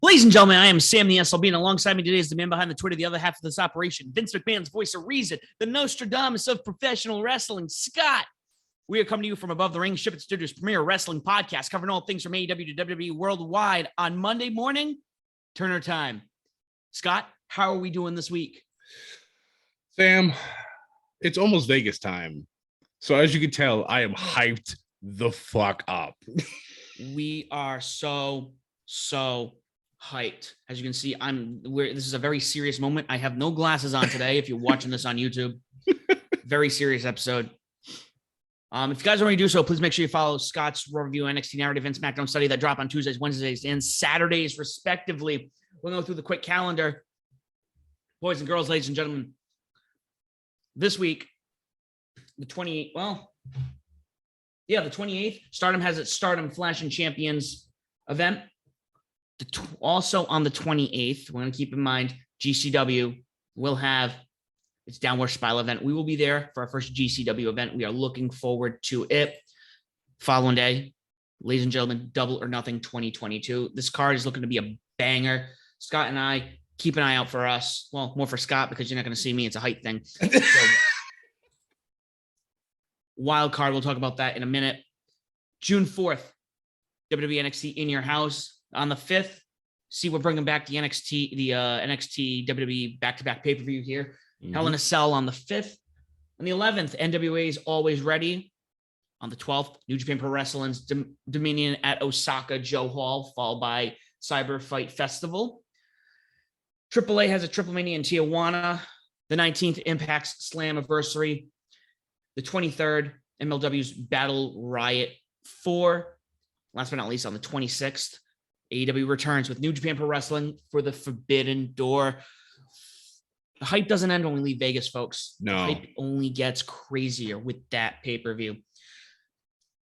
Ladies and gentlemen, I am Sam the SLB, and alongside me today is the man behind the Twitter, the other half of this operation, Vince McMahon's voice of reason, the Nostradamus of professional wrestling, Scott. We are coming to you from above the ring, Ship It Studios' premier wrestling podcast, covering all things from AEW to WWE worldwide on Monday morning, Turner time. Scott, how are we doing this week? Sam, it's almost Vegas time. So as you can tell, I am hyped the fuck up. We are so hyped. As you can see, this is a very serious moment. I have no glasses on today. If you're watching this on YouTube, very serious episode. If you guys already do so, please make sure you follow Scott's Raw Review, NXT Narrative, and SmackDown Study that drop on Tuesdays, Wednesdays, and Saturdays, respectively. We'll go through the quick calendar. Boys and girls, ladies and gentlemen, this week, the 28th, the 28th, Stardom has its Stardom Flash and Champions event. Also on the 28th, we're going to keep in mind, GCW will have its Downward Spiral event. We will be there for our first GCW event. We are looking forward to it. Following day, ladies and gentlemen, Double or Nothing 2022. This card is looking to be a banger. Scott and I, keep an eye out for us. Well, more for Scott because you're not going to see me. It's a height thing. So, wild card, we'll talk about that in a minute. June 4th, WWE NXT In Your House. On the 5th, see, we're bringing back the NXT WWE back-to-back pay-per-view here. Mm-hmm. Hell in a Cell on the 5th. On the 11th, NWA's Always Ready. On the 12th, New Japan Pro Wrestling's Dominion at Osaka Joe Hall, followed by Cyber Fight Festival. AAA has a Triple Mania in Tijuana. The 19th, Impact's Slammiversary. The 23rd, MLW's Battle Riot 4. Last but not least, on the 26th, AEW returns with New Japan Pro Wrestling for the Forbidden Door. The hype doesn't end when we leave Vegas, folks. No. The hype only gets crazier with that pay-per-view.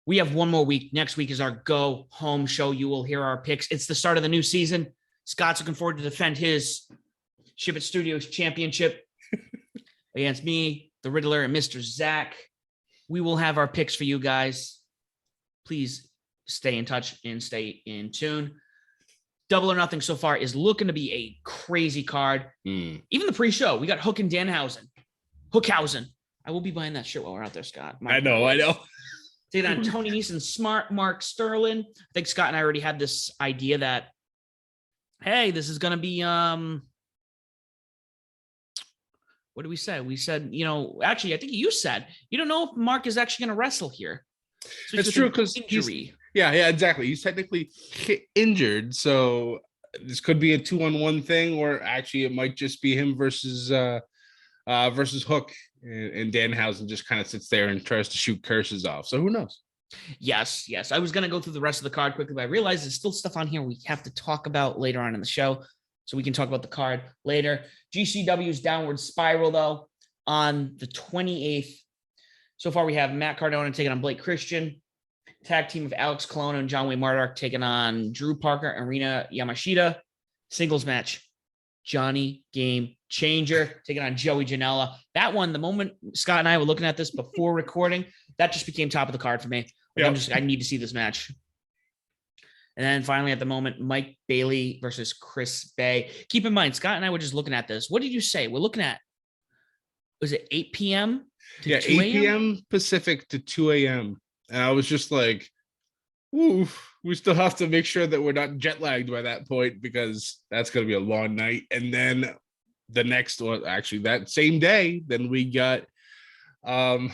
We have one more week. Next week is our go home show. You will hear our picks. It's the start of the new season. Scott's looking forward to defend his Ship It Studios championship against me, the Riddler, and Mr. Zach. We will have our picks for you guys. Please stay in touch and stay in tune. Double or Nothing so far is looking to be a crazy card. Even the pre-show, we got Hook and Danhausen. Hookhausen. I will be buying that shirt while we're out there, Scott. I know. Taking on Tony Neeson, Smart, Mark Sterling. I think Scott and I already had this idea that, hey, this is going to be, what did we say? We said, actually, I think you said, you don't know if Mark is actually going to wrestle here. So that's true, because injury. Yeah, exactly. He's technically injured, so this could be a 2-on-1 thing, or actually it might just be him versus Hook, and Danhausen just kind of sits there and tries to shoot curses off. So who knows? Yes. I was going to go through the rest of the card quickly, but I realized there's still stuff on here we have to talk about later on in the show, so we can talk about the card later. GCW's Downward Spiral, though, on the 28th. So far, we have Matt Cardona taking on Blake Christian. Tag team of Alex Colon and John Wayne Murdoch taking on Drew Parker and Rina Yamashita. Singles match, Johnny Game Changer taking on Joey Janela. That one, the moment Scott and I were looking at this before recording, that just became top of the card for me. I need to see this match. And then finally, at the moment, Mike Bailey versus Chris Bay. Keep in mind, Scott and I were just looking at this. What did you say? We're looking at, was it 8 p.m. to 2 8 p.m. Pacific to 2 a.m. And I was just like, oof, we still have to make sure that we're not jet lagged by that point, because that's going to be a long night. And then the next one, actually that same day, then we got Double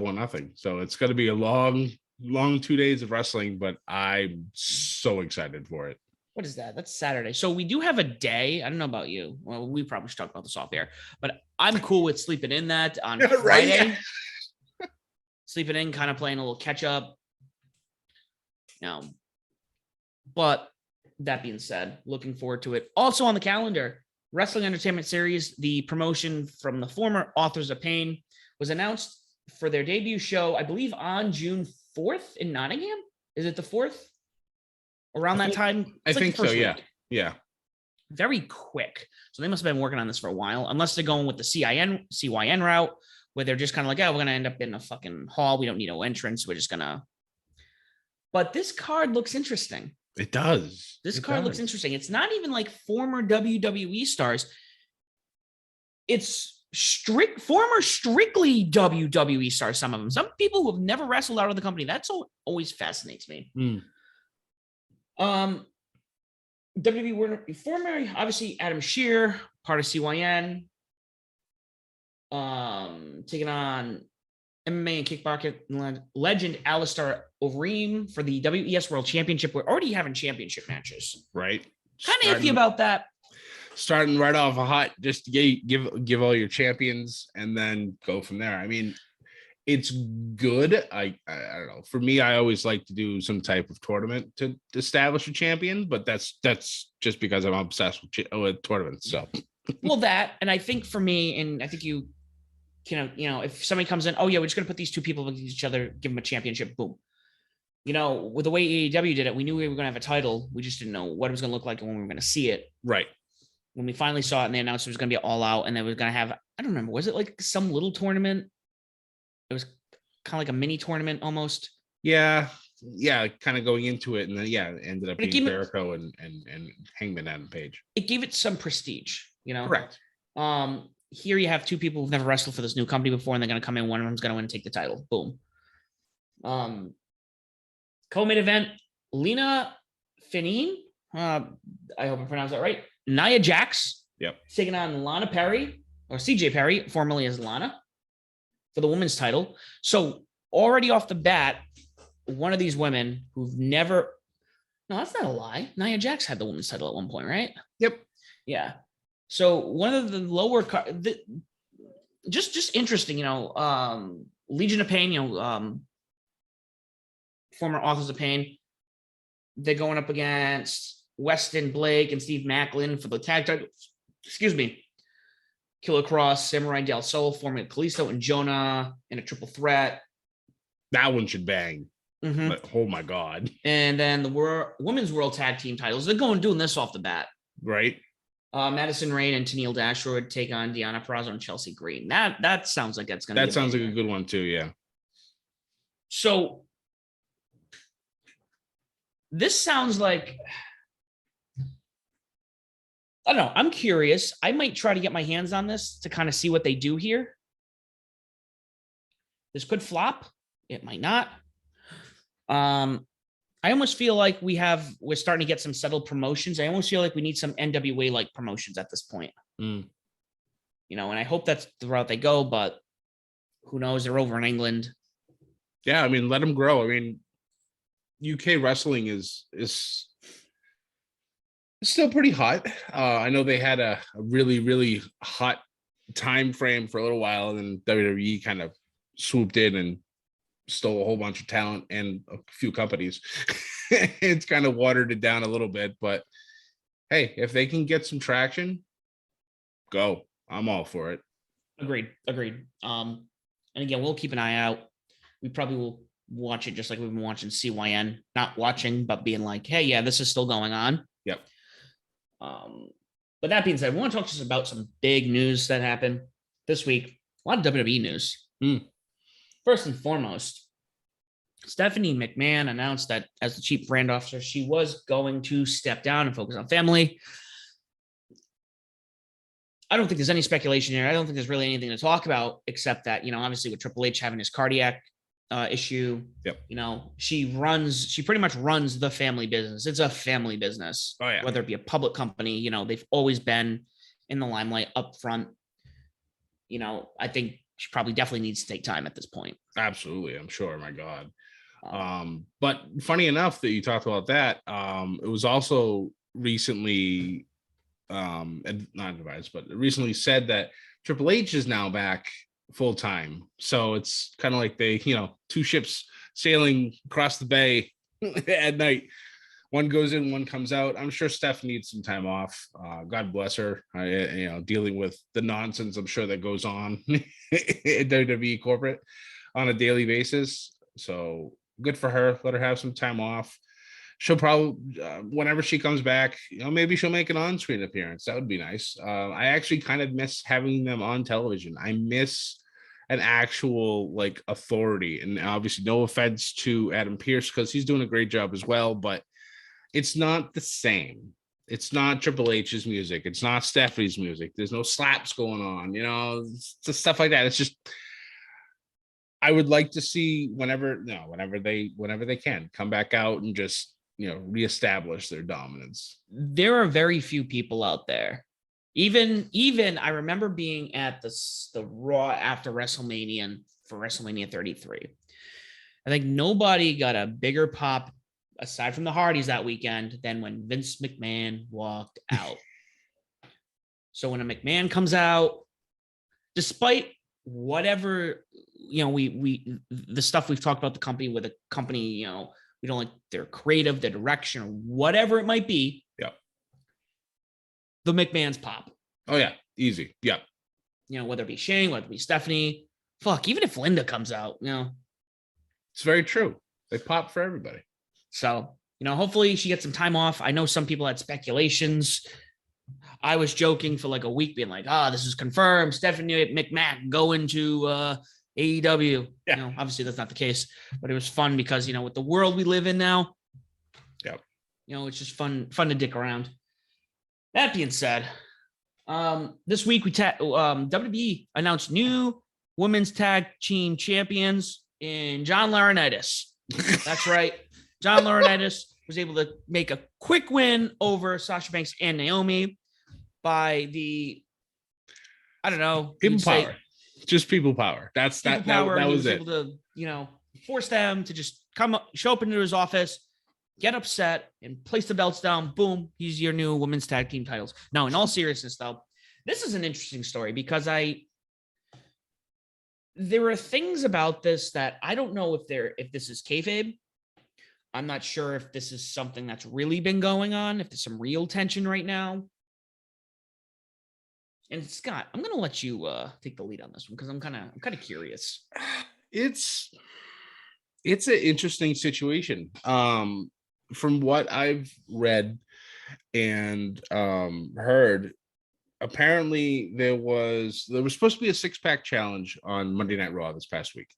or Nothing. So it's going to be a long 2 days of wrestling, but I'm so excited for it. What is that? That's Saturday. So we do have a day. I don't know about you. Well, we probably should talk about this off air, but I'm cool with sleeping in that on Friday. Right, yeah. Sleeping in, kind of playing a little catch up. But that being said, looking forward to it. Also on the calendar, Wrestling Entertainment Series, the promotion from the former Authors of Pain, was announced for their debut show, I believe, on June 4th in Nottingham. Is it the 4th? Around that time? I think so, yeah. Week. Yeah. Very quick. So they must have been working on this for a while, unless they're going with the CYN route, where they're just kind of like, we're going to end up in a fucking hall. We don't need no entrance. We're just going to. But this card looks interesting. It does. This card looks interesting. It's not even like former WWE stars. It's former strictly WWE stars, some of them. Some people who have never wrestled out of the company. That's always fascinates me. WWE former, obviously Adam Shear, part of CYN. Taking on MMA and kickboxing legend Alistair Overeem for the WES World Championship. We're already having championship matches. Right. Kind of iffy about that. Starting right off a hot, just to give all your champions and then go from there. I mean, it's good. I don't know. For me, I always like to do some type of tournament to establish a champion, but that's just because I'm obsessed with tournaments. So, well, that, and I think for me, and I think you know, if somebody comes in, oh yeah, we're just gonna put these two people against each other, give them a championship, boom. You know, with the way AEW did it, we knew we were gonna have a title. We just didn't know what it was gonna look like and when we were gonna see it. Right. When we finally saw it and they announced it was gonna be all out, and they were gonna have, I don't remember, was it like some little tournament? It was kind of like a mini tournament almost. Yeah, kind of going into it, and then it ended up being Jericho and Hangman Adam Page. It gave it some prestige, you know. Correct. Here you have two people who've never wrestled for this new company before, and they're going to come in. One of them's going to win and take the title. Boom. Co-main event: Lena Finine. I hope I pronounced that right. Nia Jax. Yep. Taking on Lana Perry, or CJ Perry, formerly as Lana, for the women's title. So already off the bat, one of these women who've never. No, that's not a lie. Nia Jax had the women's title at one point, right? Yep. Yeah. So one of the lower just interesting, you know, Legion of Pain, you know, former Authors of Pain. They're going up against Weston Blake and Steve Macklin for the tag titles. Excuse me. Killer Cross, Samurai Del Sol, forming Kalisto and Jonah in a triple threat. That one should bang. Mm-hmm. But, oh my God. And then the women's world tag team titles. They're doing this off the bat. Right. Madison Rayne and Tennille Dashwood take on Deonna Purrazzo and Chelsea Green. That sounds like that's going to. That sounds like a good one too. Yeah. So this sounds like, I don't know. I'm curious. I might try to get my hands on this to kind of see what they do here. This could flop. It might not. I almost feel like we're starting to get some settled promotions. I almost feel like we need some NWA like promotions at this point. You know, and I hope that's the route they go, but who knows? They're over in England. Yeah, I mean, let them grow. I mean, UK wrestling is still pretty hot. I know they had a really, really hot time frame for a little while, and then WWE kind of swooped in and stole a whole bunch of talent and a few companies. It's kind of watered it down a little bit, but hey, if they can get some traction, go. I'm all for it. Agreed. And again, we'll keep an eye out. We probably will watch it just like we've been watching CYN, not watching, but being like, hey, yeah, this is still going on. Yep. But that being said, I want to talk to us about some big news that happened this week. A lot of WWE news. First and foremost, Stephanie McMahon announced that as the chief brand officer, she was going to step down and focus on family. I don't think there's any speculation here. I don't think there's really anything to talk about except that, you know, obviously with Triple H having his cardiac issue, you know, she pretty much runs the family business. It's a family business, whether it be a public company, you know, they've always been in the limelight up front. You know, I think she probably definitely needs to take time at this point. Absolutely. I'm sure. My God. But funny enough that you talked about that, it was also recently not advised, but recently said that Triple H is now back full time. So it's kind of like they, you know, two ships sailing across the bay at night. One goes in, one comes out. I'm sure Steph needs some time off. God bless her. You know, dealing with the nonsense I'm sure that goes on in WWE corporate on a daily basis. So good for her. Let her have some time off. She'll probably, whenever she comes back, you know, maybe she'll make an on-screen appearance. That would be nice. I actually kind of miss having them on television. I miss an actual like authority, and obviously no offense to Adam Pearce because he's doing a great job as well, but it's not the same. It's not Triple H's music. It's not Stephanie's music. There's no slaps going on, just stuff like that. It's just, I would like to see whenever they can come back out and just, reestablish their dominance. There are very few people out there. Even I remember being at the Raw after WrestleMania and for WrestleMania 33. I think nobody got a bigger pop aside from the Hardys that weekend than when Vince McMahon walked out. So when a McMahon comes out, despite whatever, we the stuff we've talked about the company with a company, we don't like their creative, their direction, or whatever it might be. Yeah. The McMahons pop. Oh yeah, easy. Yeah. Whether it be Shane, whether it be Stephanie, even if Linda comes out, It's very true. They pop for everybody. So, hopefully she gets some time off. I know some people had speculations. I was joking for like a week being like, this is confirmed. Stephanie McMahon going to AEW. Yeah. Obviously that's not the case, but it was fun because, with the world we live in now, it's just fun to dick around. That being said, this week WWE announced new women's tag team champions in John Laurinaitis. That's right. John Laurinaitis was able to make a quick win over Sasha Banks and Naomi by the, I don't know, people power. Just people power. That's people that. Power. That was able to, force them to just show up into his office, get upset, and place the belts down. Boom, he's your new women's tag team titles. Now, in all seriousness, though, this is an interesting story because there are things about this that I don't know if this is kayfabe. I'm not sure if this is something that's really been going on, if there's some real tension right now. And Scott, I'm going to let you take the lead on this one because I'm kind of curious. It's an interesting situation. From what I've read and heard, apparently there was supposed to be a 6-pack challenge on Monday Night Raw this past week.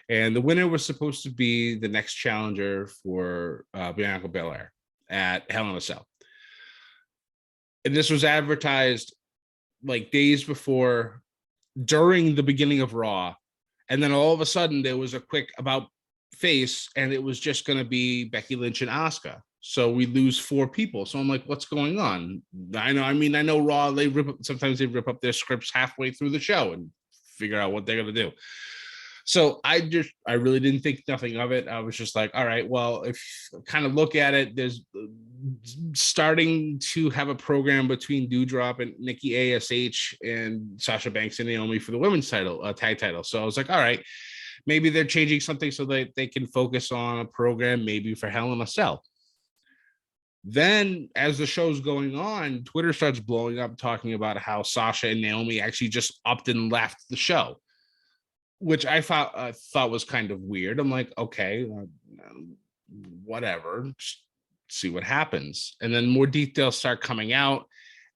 And the winner was supposed to be the next challenger for Bianca Belair at Hell in a Cell. And this was advertised like days before, during the beginning of Raw. And then all of a sudden there was a quick about face, and it was just going to be Becky Lynch and Asuka. So we lose 4 people. So I'm like, what's going on? I know Raw, sometimes they rip up their scripts halfway through the show and figure out what they're going to do. So I really didn't think nothing of it. I was just like, all right, well, if kind of look at it, there's starting to have a program between Doudrop and Nikki ASH and Sasha Banks and Naomi for the women's title, tag title. So I was like, all right, maybe they're changing something so that they can focus on a program maybe for Hell in a Cell. Then as the show's going on, Twitter starts blowing up talking about how Sasha and Naomi actually just upped and left the show, which I thought was kind of weird. I'm like, okay, whatever, just see what happens. And then more details start coming out.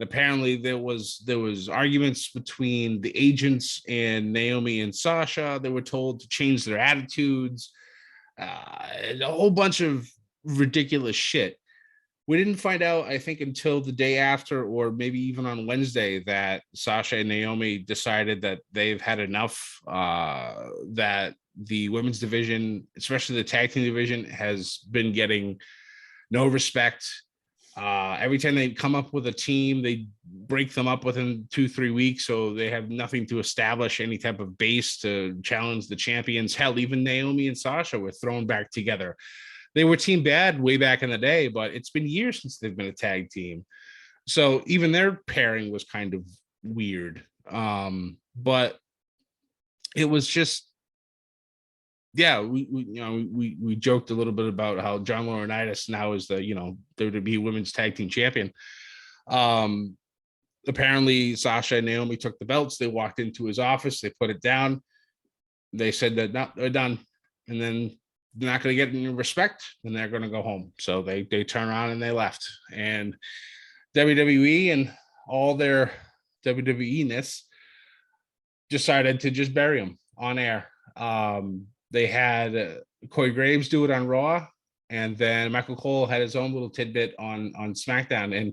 Apparently there was arguments between the agents and Naomi and Sasha. They were told to change their attitudes, a whole bunch of ridiculous shit. We didn't find out, I think, until the day after, or maybe even on Wednesday, that Sasha and Naomi decided that they've had enough, that the women's division, especially the tag team division, has been getting no respect. Every time they come up with a team, they break them up within 2-3 weeks, so they have nothing to establish any type of base to challenge the champions. Hell, even Naomi and Sasha were thrown back together. They were Team Bad way back in the day, but it's been years since they've been a tag team. So even their pairing was kind of weird. But it was just, yeah, we joked a little bit about how John Laurinaitis now is the, WWE Women's Tag Team Champion. Apparently Sasha and Naomi took the belts. They walked into his office. They put it down. They said that, no, they're done. And then they're not going to get any respect, and they're going to go home. So they turn around and they left. And WWE and all their WWE-ness decided to just bury them on air. They had Corey Graves do it on Raw, and then Michael Cole had his own little tidbit on SmackDown. And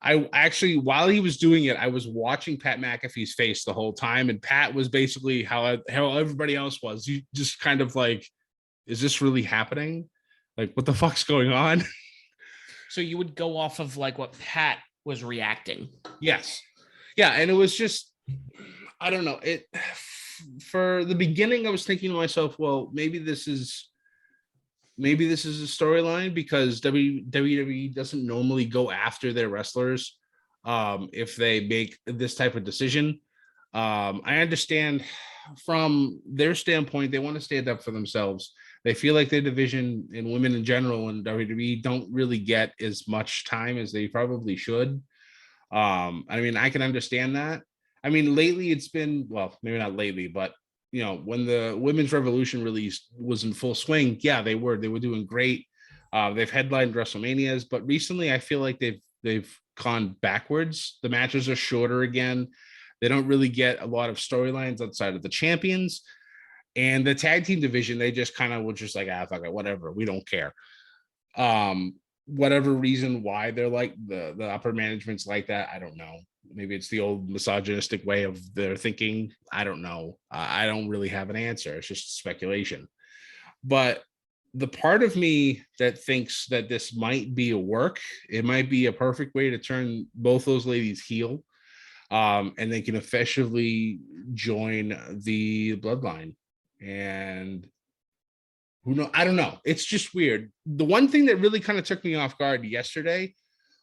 I actually, while he was doing it, I was watching Pat McAfee's face the whole time, and Pat was basically how everybody else was. You just kind of like, is this really happening? Like, what the fuck's going on? So you would go off of like what Pat was reacting. Yes. Yeah. And it was just, I don't know. It, for the beginning, I was thinking to myself, well, maybe this is a storyline, because WWE doesn't normally go after their wrestlers if they make this type of decision. I understand from their standpoint, they want to stand up for themselves. They feel like their division and women in general in WWE don't really get as much time as they probably should. I mean, I can understand that. I mean, lately it's been, well, maybe not lately, but you know, when the Women's Revolution release was in full swing, yeah, they were doing great. They've headlined WrestleManias, but recently I feel like they've gone backwards. The matches are shorter again. They don't really get a lot of storylines outside of the champions. And the tag team division, they just kind of were just like, fuck it, whatever, we don't care. Whatever reason why they're like the upper management's like that, I don't know. Maybe it's the old misogynistic way of their thinking. I don't know. I don't really have an answer. It's just speculation. But the part of me that thinks that this might be a work, it might be a perfect way to turn both those ladies heel, and they can officially join the bloodline. And who knows? I don't know. It's just weird. The one thing that really kind of took me off guard yesterday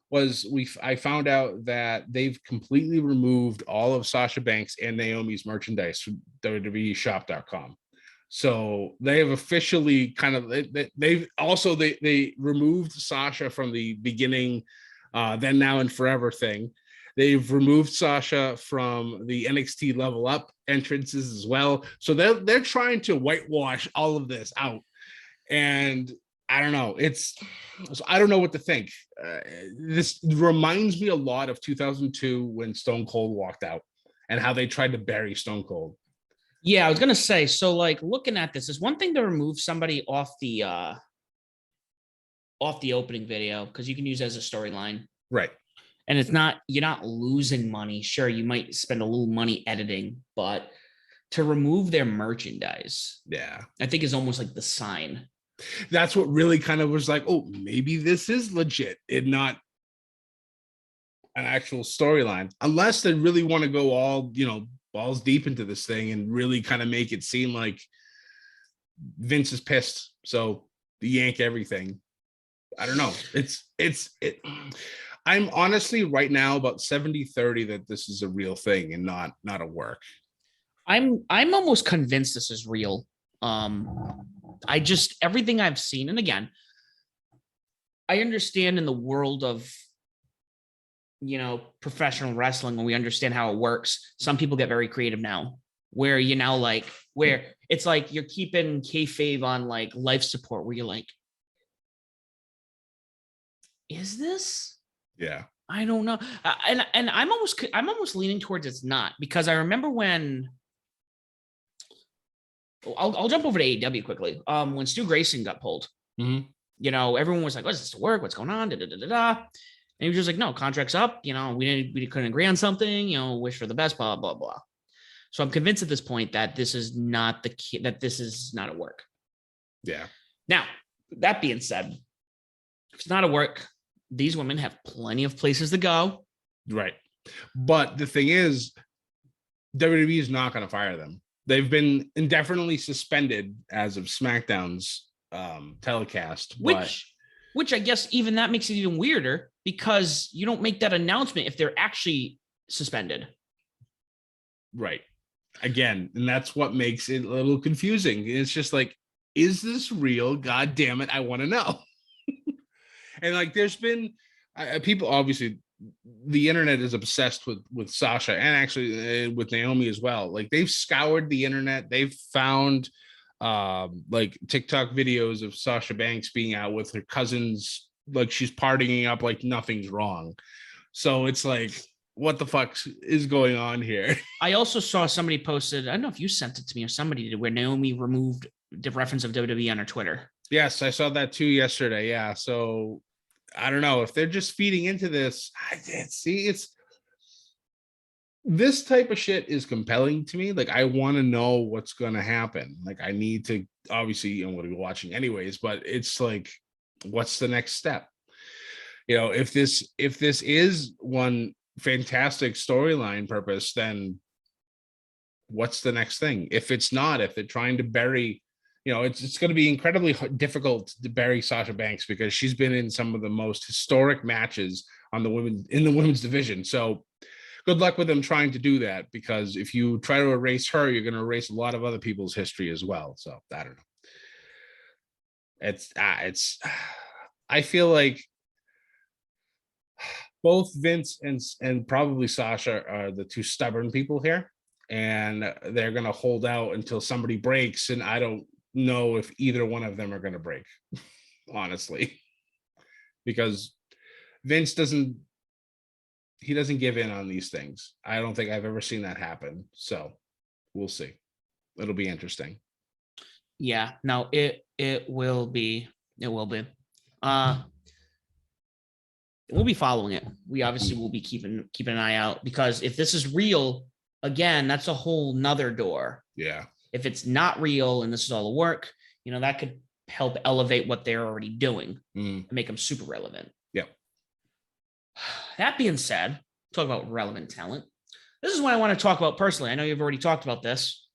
was I found out that they've completely removed all of Sasha Banks and Naomi's merchandise from WWEshop.com. So they have officially kind of they removed Sasha from the beginning, then now and forever thing. They've removed Sasha from the NXT Level Up entrances as well. So they're trying to whitewash all of this out. And I don't know. I don't know what to think. This reminds me a lot of 2002 when Stone Cold walked out and how they tried to bury Stone Cold. Yeah, I was gonna say. So, like, looking at this, is one thing to remove somebody off the opening video because you can use it as a storyline, right? And you're not losing money. Sure, you might spend a little money editing, but to remove their merchandise, yeah, I think is almost like the sign. That's what really kind of was like, oh, maybe this is legit and not an actual storyline, unless they really want to go all, balls deep into this thing and really kind of make it seem like Vince is pissed, so yank everything. I don't know. I'm honestly right now about 70-30 that this is a real thing and not a work. I'm almost convinced this is real. I just, everything I've seen, and again, I understand in the world of, professional wrestling, when we understand how it works, some people get very creative now, where where it's like you're keeping kayfabe on like life support, where you're like, is this? Yeah. I don't know. And I'm almost leaning towards it's not, because I remember when I'll jump over to AEW quickly. When Stu Grayson got pulled, everyone was like, "What's this to work? What's going on?" And he was just like, "No, contract's up. We couldn't agree on something. Wish for the best. Blah blah blah." So I'm convinced at this point that this is not this is not a work. Yeah. Now, that being said, if it's not a work, these women have plenty of places to go. Right. But the thing is, WWE is not going to fire them. They've been indefinitely suspended as of SmackDown's telecast. Which I guess even that makes it even weirder, because you don't make that announcement if they're actually suspended. Right. Again, and that's what makes it a little confusing. It's just like, is this real? God damn it, I want to know. And like, there's been people, obviously, the internet is obsessed with Sasha, and actually with Naomi as well. Like, they've scoured the internet. They've found like TikTok videos of Sasha Banks being out with her cousins, like she's partying up like nothing's wrong. So it's like, what the fuck is going on here? I also saw somebody posted, I don't know if you sent it to me or somebody did, where Naomi removed the reference of WWE on her Twitter. Yes, I saw that too yesterday. Yeah. So I don't know if they're just feeding into this. It's this type of shit is compelling to me. Like I want to know what's going to happen. Like I need to obviously I'm going to be watching anyways, but it's like, what's the next step? If this is one fantastic storyline purpose, then what's the next thing? If it's not, if they're trying to bury, it's going to be incredibly difficult to bury Sasha Banks because she's been in some of the most historic matches on the women's division. So good luck with them trying to do that, because if you try to erase her, you're going to erase a lot of other people's history as well. So I don't know. I feel like both Vince and probably Sasha are the two stubborn people here, and they're going to hold out until somebody breaks. And I don't know if either one of them are going to break, honestly, because Vince doesn't give in on these things. I don't think I've ever seen that happen. So we'll see. It'll be interesting. Yeah, no, it will be. It will be. We'll be following it. We obviously will be keeping an eye out, because if this is real, again, that's a whole nother door. Yeah. If it's not real and this is all a work, that could help elevate what they're already doing and make them super relevant. Yeah. That being said, talk about relevant talent. This is what I want to talk about personally. I know you've already talked about this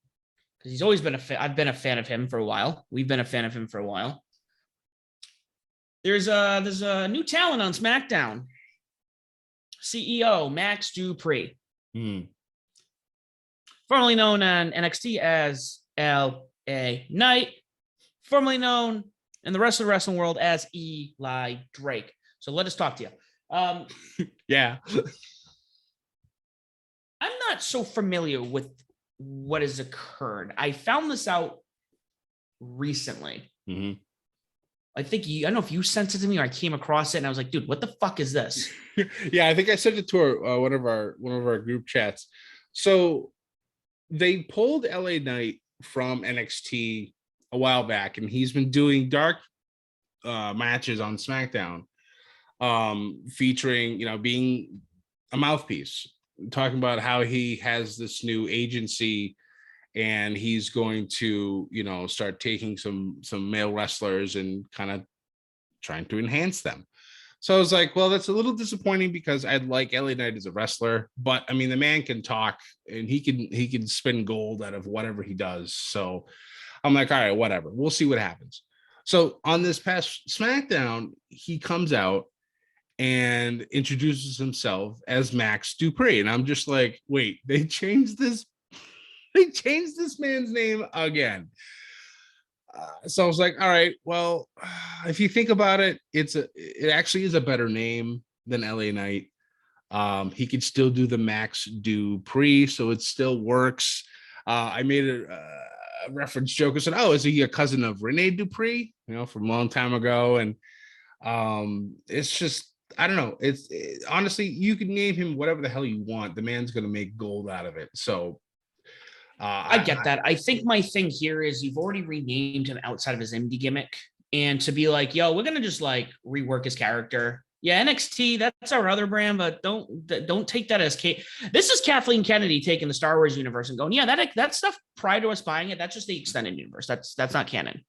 because he's always been I've been a fan of him for a while. We've been a fan of him for a while. There's a new talent on SmackDown. CEO Max Dupree, formerly known on NXT as L.A. Knight, formerly known in the rest of the wrestling world as Eli Drake. So let us talk to you. Yeah. I'm not so familiar with what has occurred. I found this out recently. Mm-hmm. I don't know if you sent it to me or I came across it and I was like, dude, what the fuck is this? Yeah, I think I sent it to one of our group chats. So they pulled LA Knight from NXT a while back, and he's been doing dark matches on SmackDown, featuring, being a mouthpiece, talking about how he has this new agency and he's going to, start taking some male wrestlers and kind of trying to enhance them. So I was like, well, that's a little disappointing because I'd like LA Knight as a wrestler, but I mean, the man can talk and he can spin gold out of whatever he does. So I'm like, all right, whatever. We'll see what happens. So on this past SmackDown, he comes out and introduces himself as Max Dupree. And I'm just like, wait, they changed this man's name again. So I was like, all right, well, if you think about it, it actually is a better name than LA Knight. He could still do the Max Dupree, so it still works. I made a reference joke. I said, oh, is he a cousin of Rene Dupree, from a long time ago? And it's just, I don't know. Honestly, you can name him whatever the hell you want. The man's going to make gold out of it. So I get that. I think my thing here is you've already renamed him outside of his indie gimmick, and to be like, yo, we're going to just like rework his character. Yeah, NXT, that's our other brand, but don't take that as This is Kathleen Kennedy taking the Star Wars universe and going, yeah, that stuff prior to us buying it, that's just the extended universe. That's not canon.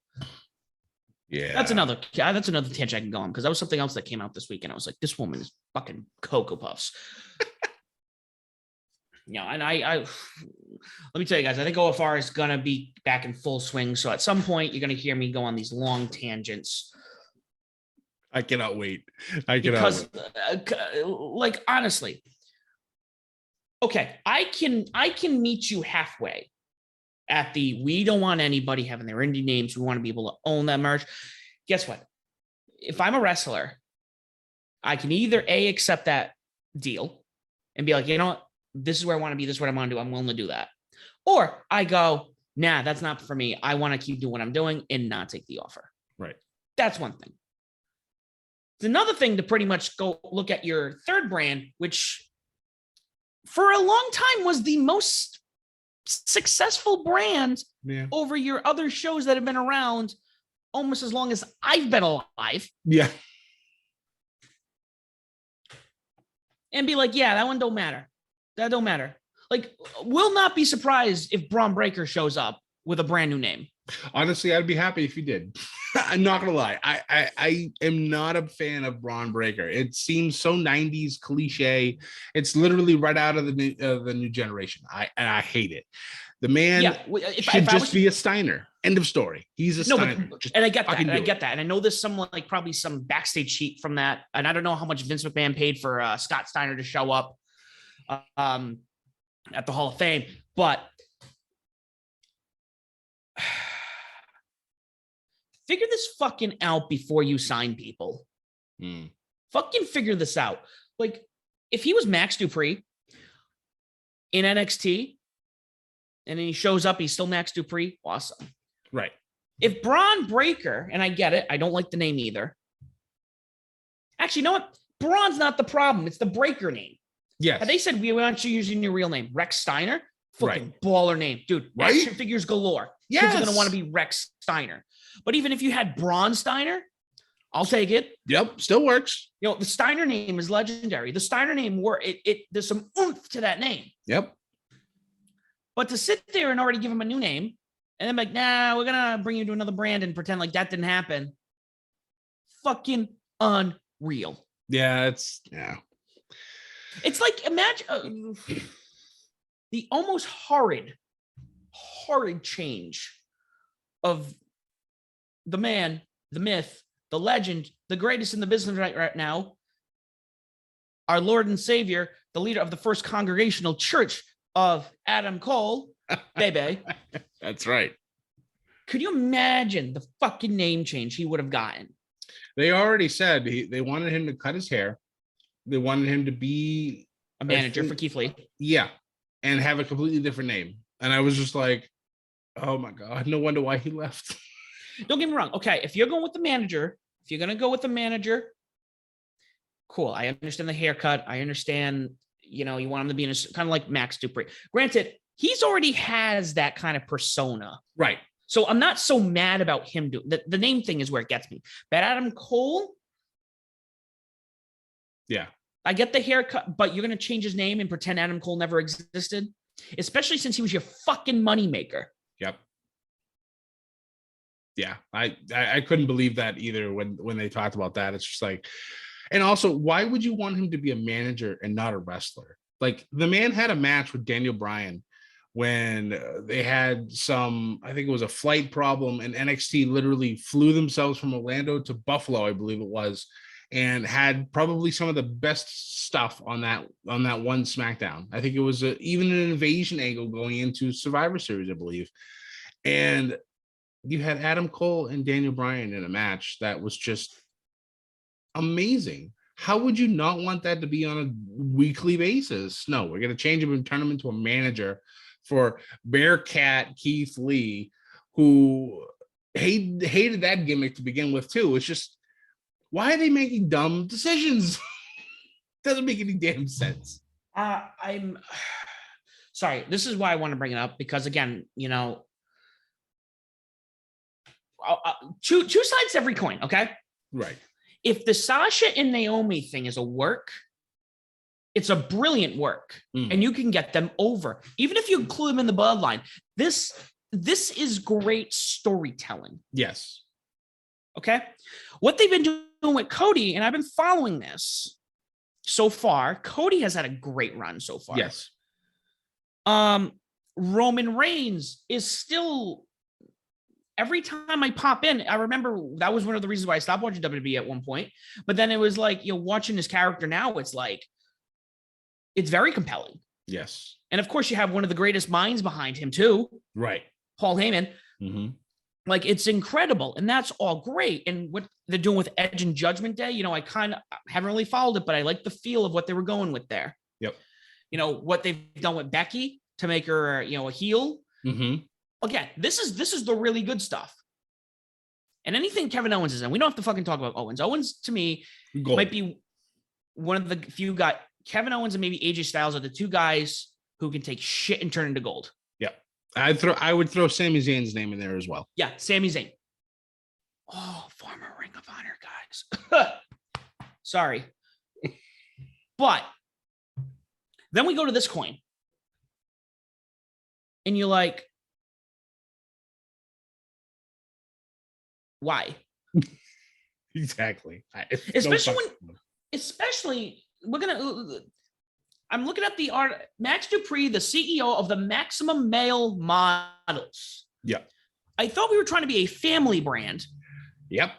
Yeah, that's another tangent I can go on, because that was something else that came out this week, and I was like, this woman is fucking Cocoa Puffs. And I let me tell you guys, I think OFR is gonna be back in full swing. So at some point, you're gonna hear me go on these long tangents. I cannot wait. Because like, honestly, okay, I can meet you halfway at we don't want anybody having their indie names. We want to be able to own that merch. Guess what? If I'm a wrestler, I can either accept that deal and be like, you know what? This is where I want to be. This is what I want to do. I'm willing to do that. Or I go, nah, that's not for me. I want to keep doing what I'm doing and not take the offer. Right. That's one thing. It's another thing to pretty much go look at your third brand, which for a long time was the most successful brand over your other shows that have been around almost as long as I've been alive. Yeah. And be like, yeah, that one don't matter. That don't matter. Like, will not be surprised if Braun Breaker shows up with a brand new name. Honestly, I'd be happy if you did. I'm not gonna lie. I am not a fan of Braun Breaker. It seems so 90s cliche. It's literally right out of the new generation. I hate it. The man should just be a Steiner. End of story. He's a Steiner. And I get that. And I get that. And I know there's some like probably some backstage sheet from that. And I don't know how much Vince McMahon paid for Scott Steiner to show up at the Hall of Fame, but figure this fucking out before you sign people. Fucking figure this out. Like, if he was Max Dupree in NXT and then he shows up, he's still Max Dupree, awesome. Right. If Braun Breaker, and I get it, I don't like the name either. Actually, you know what? Braun's not the problem. It's the Breaker name. Yes. Had they said, we want you using your real name, Rex Steiner, fucking baller name. Dude, action figures galore. Yes. Kids are going to want to be Rex Steiner. But even if you had Braun Steiner, I'll take it. Yep, still works. You know, the Steiner name is legendary. The Steiner name, there's some oomph to that name. Yep. But to sit there and already give him a new name, and then like, nah, we're going to bring you to another brand and pretend like that didn't happen. Fucking unreal. Yeah, It's like, imagine the almost horrid change of the man, the myth, the legend, the greatest in the business right now, our Lord and Savior, the leader of the First Congregational Church of Adam Cole, Bebe. That's right. Could you imagine the fucking name change he would have gotten? They already said they wanted him to cut his hair. They wanted him to be a manager for Keith Lee. Yeah. And have a completely different name. And I was just like, oh my God, no wonder why he left. Don't get me wrong. Okay, if you're going with the manager, if you're going to go with the manager, cool. I understand the haircut. I understand, you know, you want him to be in a kind of like Max Dupree. Granted, he's already has that kind of persona. Right. So I'm not so mad about him doing the name thing is where it gets me. But Adam Cole, yeah, I get the haircut, but you're going to change his name and pretend Adam Cole never existed, especially since he was your fucking moneymaker. Yep. Yeah, I couldn't believe that either when they talked about that. It's just like, and also, why would you want him to be a manager and not a wrestler? Like, the man had a match with Daniel Bryan when they had some, I think it was a flight problem, and NXT literally flew themselves from Orlando to Buffalo, I believe it was, and had probably some of the best stuff on that one SmackDown. I think it was even an invasion angle going into Survivor Series, I believe. And you had Adam Cole and Daniel Bryan in a match that was just amazing. How would you not want that to be on a weekly basis? No, we're going to change him and turn him into a manager for Bearcat Keith Lee, who hated that gimmick to begin with too. It's just, why are they making dumb decisions? Doesn't make any damn sense. I'm sorry. This is why I want to bring it up, because again, you know, two sides to every coin. Okay. Right. If the Sasha and Naomi thing is a work, it's a brilliant work, and you can get them over, even if you include them in the bloodline. This is great storytelling. Yes. Okay. What they've been doing with Cody, and I've been following this so far. Cody has had a great run so far. Yes. Roman Reigns is still, every time I pop in, I remember that was one of the reasons why I stopped watching WWE at one point. But then it was like, you know, watching his character now, it's like, it's very compelling. Yes. And of course, you have one of the greatest minds behind him too. Right. Paul Heyman. Mm-hmm. Like, it's incredible. And that's all great. And what they're doing with Edge and Judgment Day, you know, I kind of haven't really followed it, but I like the feel of what they were going with there. Yep. You know, what they've done with Becky to make her, you know, a heel. Mm-hmm. Again, this is the really good stuff. And anything Kevin Owens is in, we don't have to fucking talk about Owens. Owens, to me, might be one of the few guys. Kevin Owens and maybe AJ Styles are the two guys who can take shit and turn into gold. Yeah. I would throw Sami Zayn's name in there as well. Yeah, Sami Zayn. Oh, former Ring of Honor guys. Sorry. But then we go to this coin. And you're like, why? Exactly. Especially I'm looking at the art. Max Dupree, the CEO of the Maximum Male Models. Yeah. I thought we were trying to be a family brand. Yep.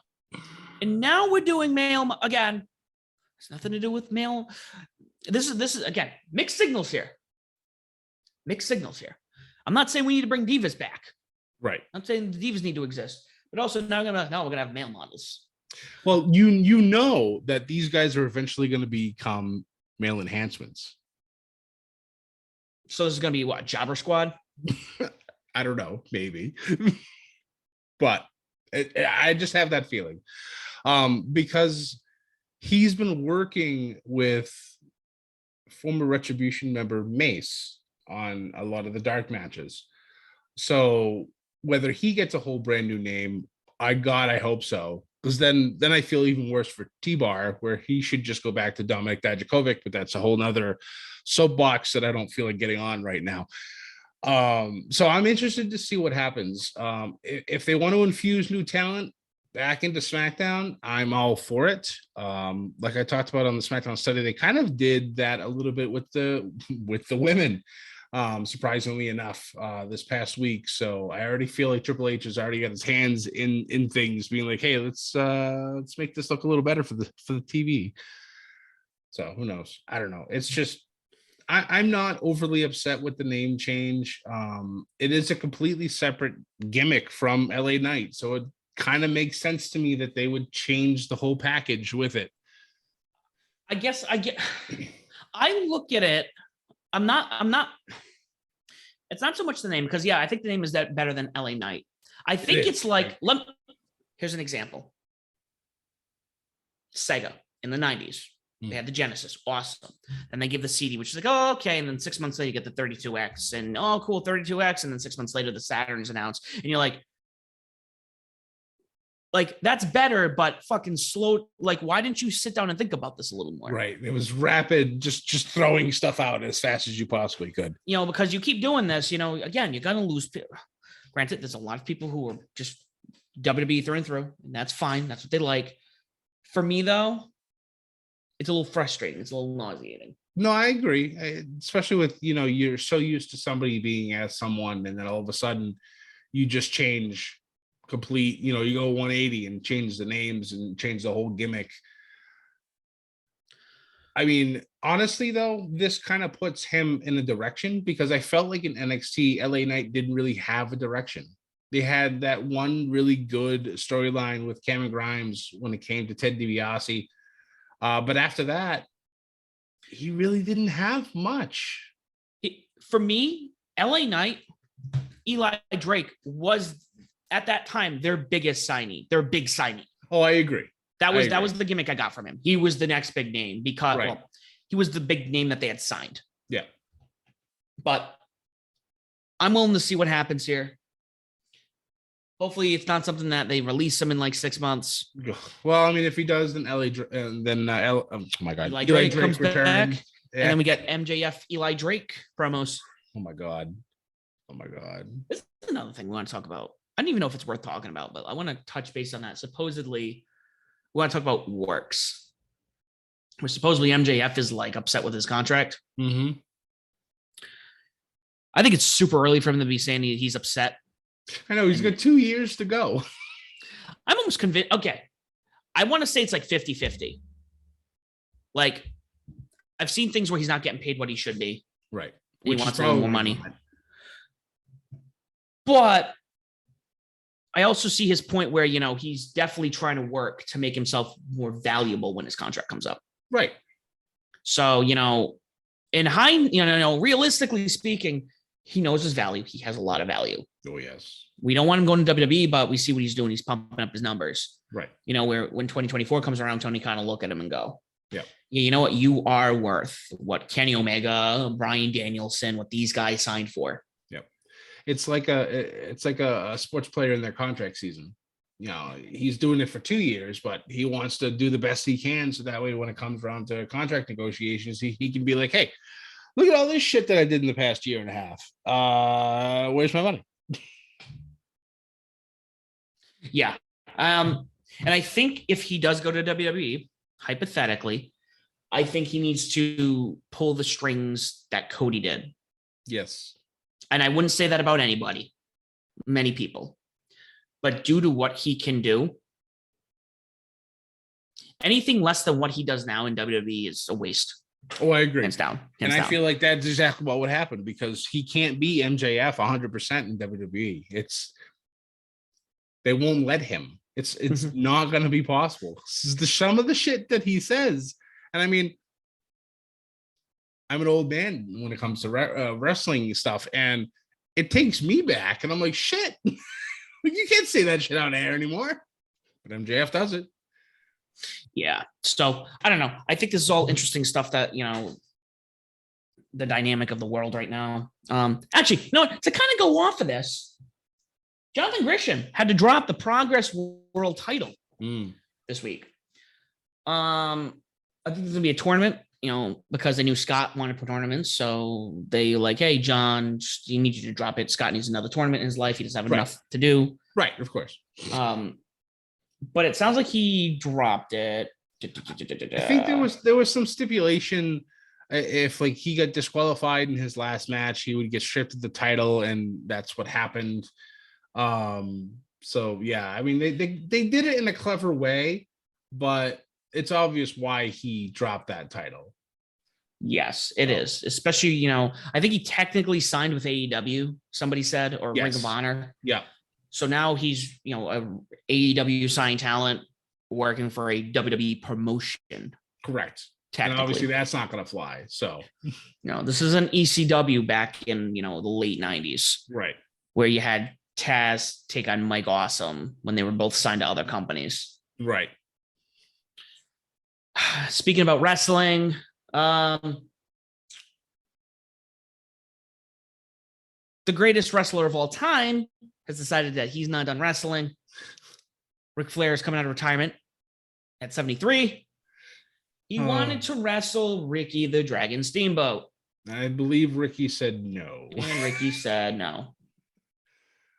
And now we're doing male again. It's nothing to do with male. This is again mixed signals here. I'm not saying we need to bring divas back. Right. I'm saying the divas need to exist, but also now we're gonna have male models. Well, you know that these guys are eventually going to become male enhancements. So this is gonna be what, Jobber Squad? I don't know, maybe, but I just have that feeling, because he's been working with former Retribution member Mace on a lot of the dark matches. So whether he gets a whole brand new name, I hope so. Because then I feel even worse for T-Bar, where he should just go back to Dominic Dijakovic, but that's a whole nother soapbox that I don't feel like getting on right now. So I'm interested to see what happens. If they want to infuse new talent back into SmackDown, I'm all for it. Like I talked about on the SmackDown study, they kind of did that a little bit with the women. Surprisingly enough, this past week. So I already feel like Triple H has already got his hands in things, being like, hey, let's make this look a little better for the TV. So who knows? I don't know. It's just I'm not overly upset with the name change. It is a completely separate gimmick from LA Knight. So it kind of makes sense to me that they would change the whole package with it. I look at it. I'm not. It's not so much the name, because I think the name is that better than LA Knight. I think it's like, here's an example. Sega in the 90s, they had the Genesis, awesome. Then they give the CD, which is like, oh, okay. And then 6 months later, you get the 32X, and oh, cool, 32X. And then 6 months later, the Saturn's announced, and you're like, that's better, but fucking slow. Like, why didn't you sit down and think about this a little more? Right. It was rapid, just throwing stuff out as fast as you possibly could. Because you keep doing this, again, you're going to lose. Granted, there's a lot of people who are just WWE through and through, and that's fine. That's what they like. For me, though, it's a little frustrating. It's a little nauseating. No, I agree. Especially with, you're so used to somebody being as someone, and then all of a sudden you just change complete, you go 180 and change the names and change the whole gimmick. I mean, honestly, though, this kind of puts him in a direction, because I felt like in NXT, LA Knight didn't really have a direction. They had that one really good storyline with Cameron Grimes when it came to Ted DiBiase. But after that, he really didn't have much. For me, LA Knight, Eli Drake was at that time their biggest signing, their big signing. Oh, I agree. That was the gimmick I got from him. He was the next big name, because he was the big name that they had signed. Yeah. But I'm willing to see what happens here. Hopefully it's not something that they release him in like 6 months. Well, I mean, if he does, then oh my God, Eli Drake comes back, and then we get MJF Eli Drake promos. Oh my God. This is another thing we want to talk about. I don't even know if it's worth talking about, but I want to touch base on that. Supposedly, we want to talk about Works, where supposedly MJF is like upset with his contract. Mm-hmm. I think it's super early for him to be saying he's upset. I know, he's got 2 years to go. I'm almost convinced. Okay. I want to say it's like 50-50. Like, I've seen things where he's not getting paid what he should be. Right. He wants a little more money. But I also see his point where, he's definitely trying to work to make himself more valuable when his contract comes up. Right. So, realistically speaking, he knows his value. He has a lot of value. Oh, yes. We don't want him going to WWE, but we see what he's doing. He's pumping up his numbers. Right. Where when 2024 comes around, Tony kind of look at him and go, yeah, you know what? You are worth what Kenny Omega, Bryan Danielson, what these guys signed for. Yep. It's like a sports player in their contract season. he's doing it for 2 years, but he wants to do the best he can. So that way, when it comes around to contract negotiations, he can be like, hey, look at all this shit that I did in the past year and a half. Where's my money? Yeah. And I think if he does go to WWE, hypothetically, I think he needs to pull the strings that Cody did. Yes. And I wouldn't say that about anybody, many people. But due to what he can do, anything less than what he does now in WWE is a waste. Oh, I agree. Hands down. I feel like that's exactly what would happen because he can't be MJF 100% in WWE. They won't let him. It's not going to be possible. This is some of the shit that he says. And I mean, I'm an old man when it comes to wrestling stuff, and it takes me back. And I'm like, shit, you can't say that shit on air anymore. But MJF does it. Yeah. So I don't know. I think this is all interesting stuff that, the dynamic of the world right now. Actually, to kind of go off of this, Jonathan Gresham had to drop the Progress World title this week. I think there's gonna be a tournament, because they knew Scott wanted for tournaments. So they like, hey, John, you need you to drop it. Scott needs another tournament in his life. He doesn't have enough to do. Right, of course. But it sounds like he dropped it. I think there was some stipulation. If like he got disqualified in his last match, he would get stripped of the title, and that's what happened. So yeah, I mean they did it in a clever way, but it's obvious why he dropped that title. Yes, it is. Especially, I think he technically signed with AEW, somebody said, or Ring of Honor. Yeah. So now he's, a AEW signed talent working for a WWE promotion. Correct. And obviously that's not going to fly. So, this is an ECW back in, the late 90s. Right. Where you had Taz take on Mike Awesome when they were both signed to other companies. Right. Speaking about wrestling, the greatest wrestler of all time has decided that he's not done wrestling. Ric Flair is coming out of retirement at 73. He wanted to wrestle Ricky the Dragon Steamboat. I believe Ricky said no. And Ricky said no.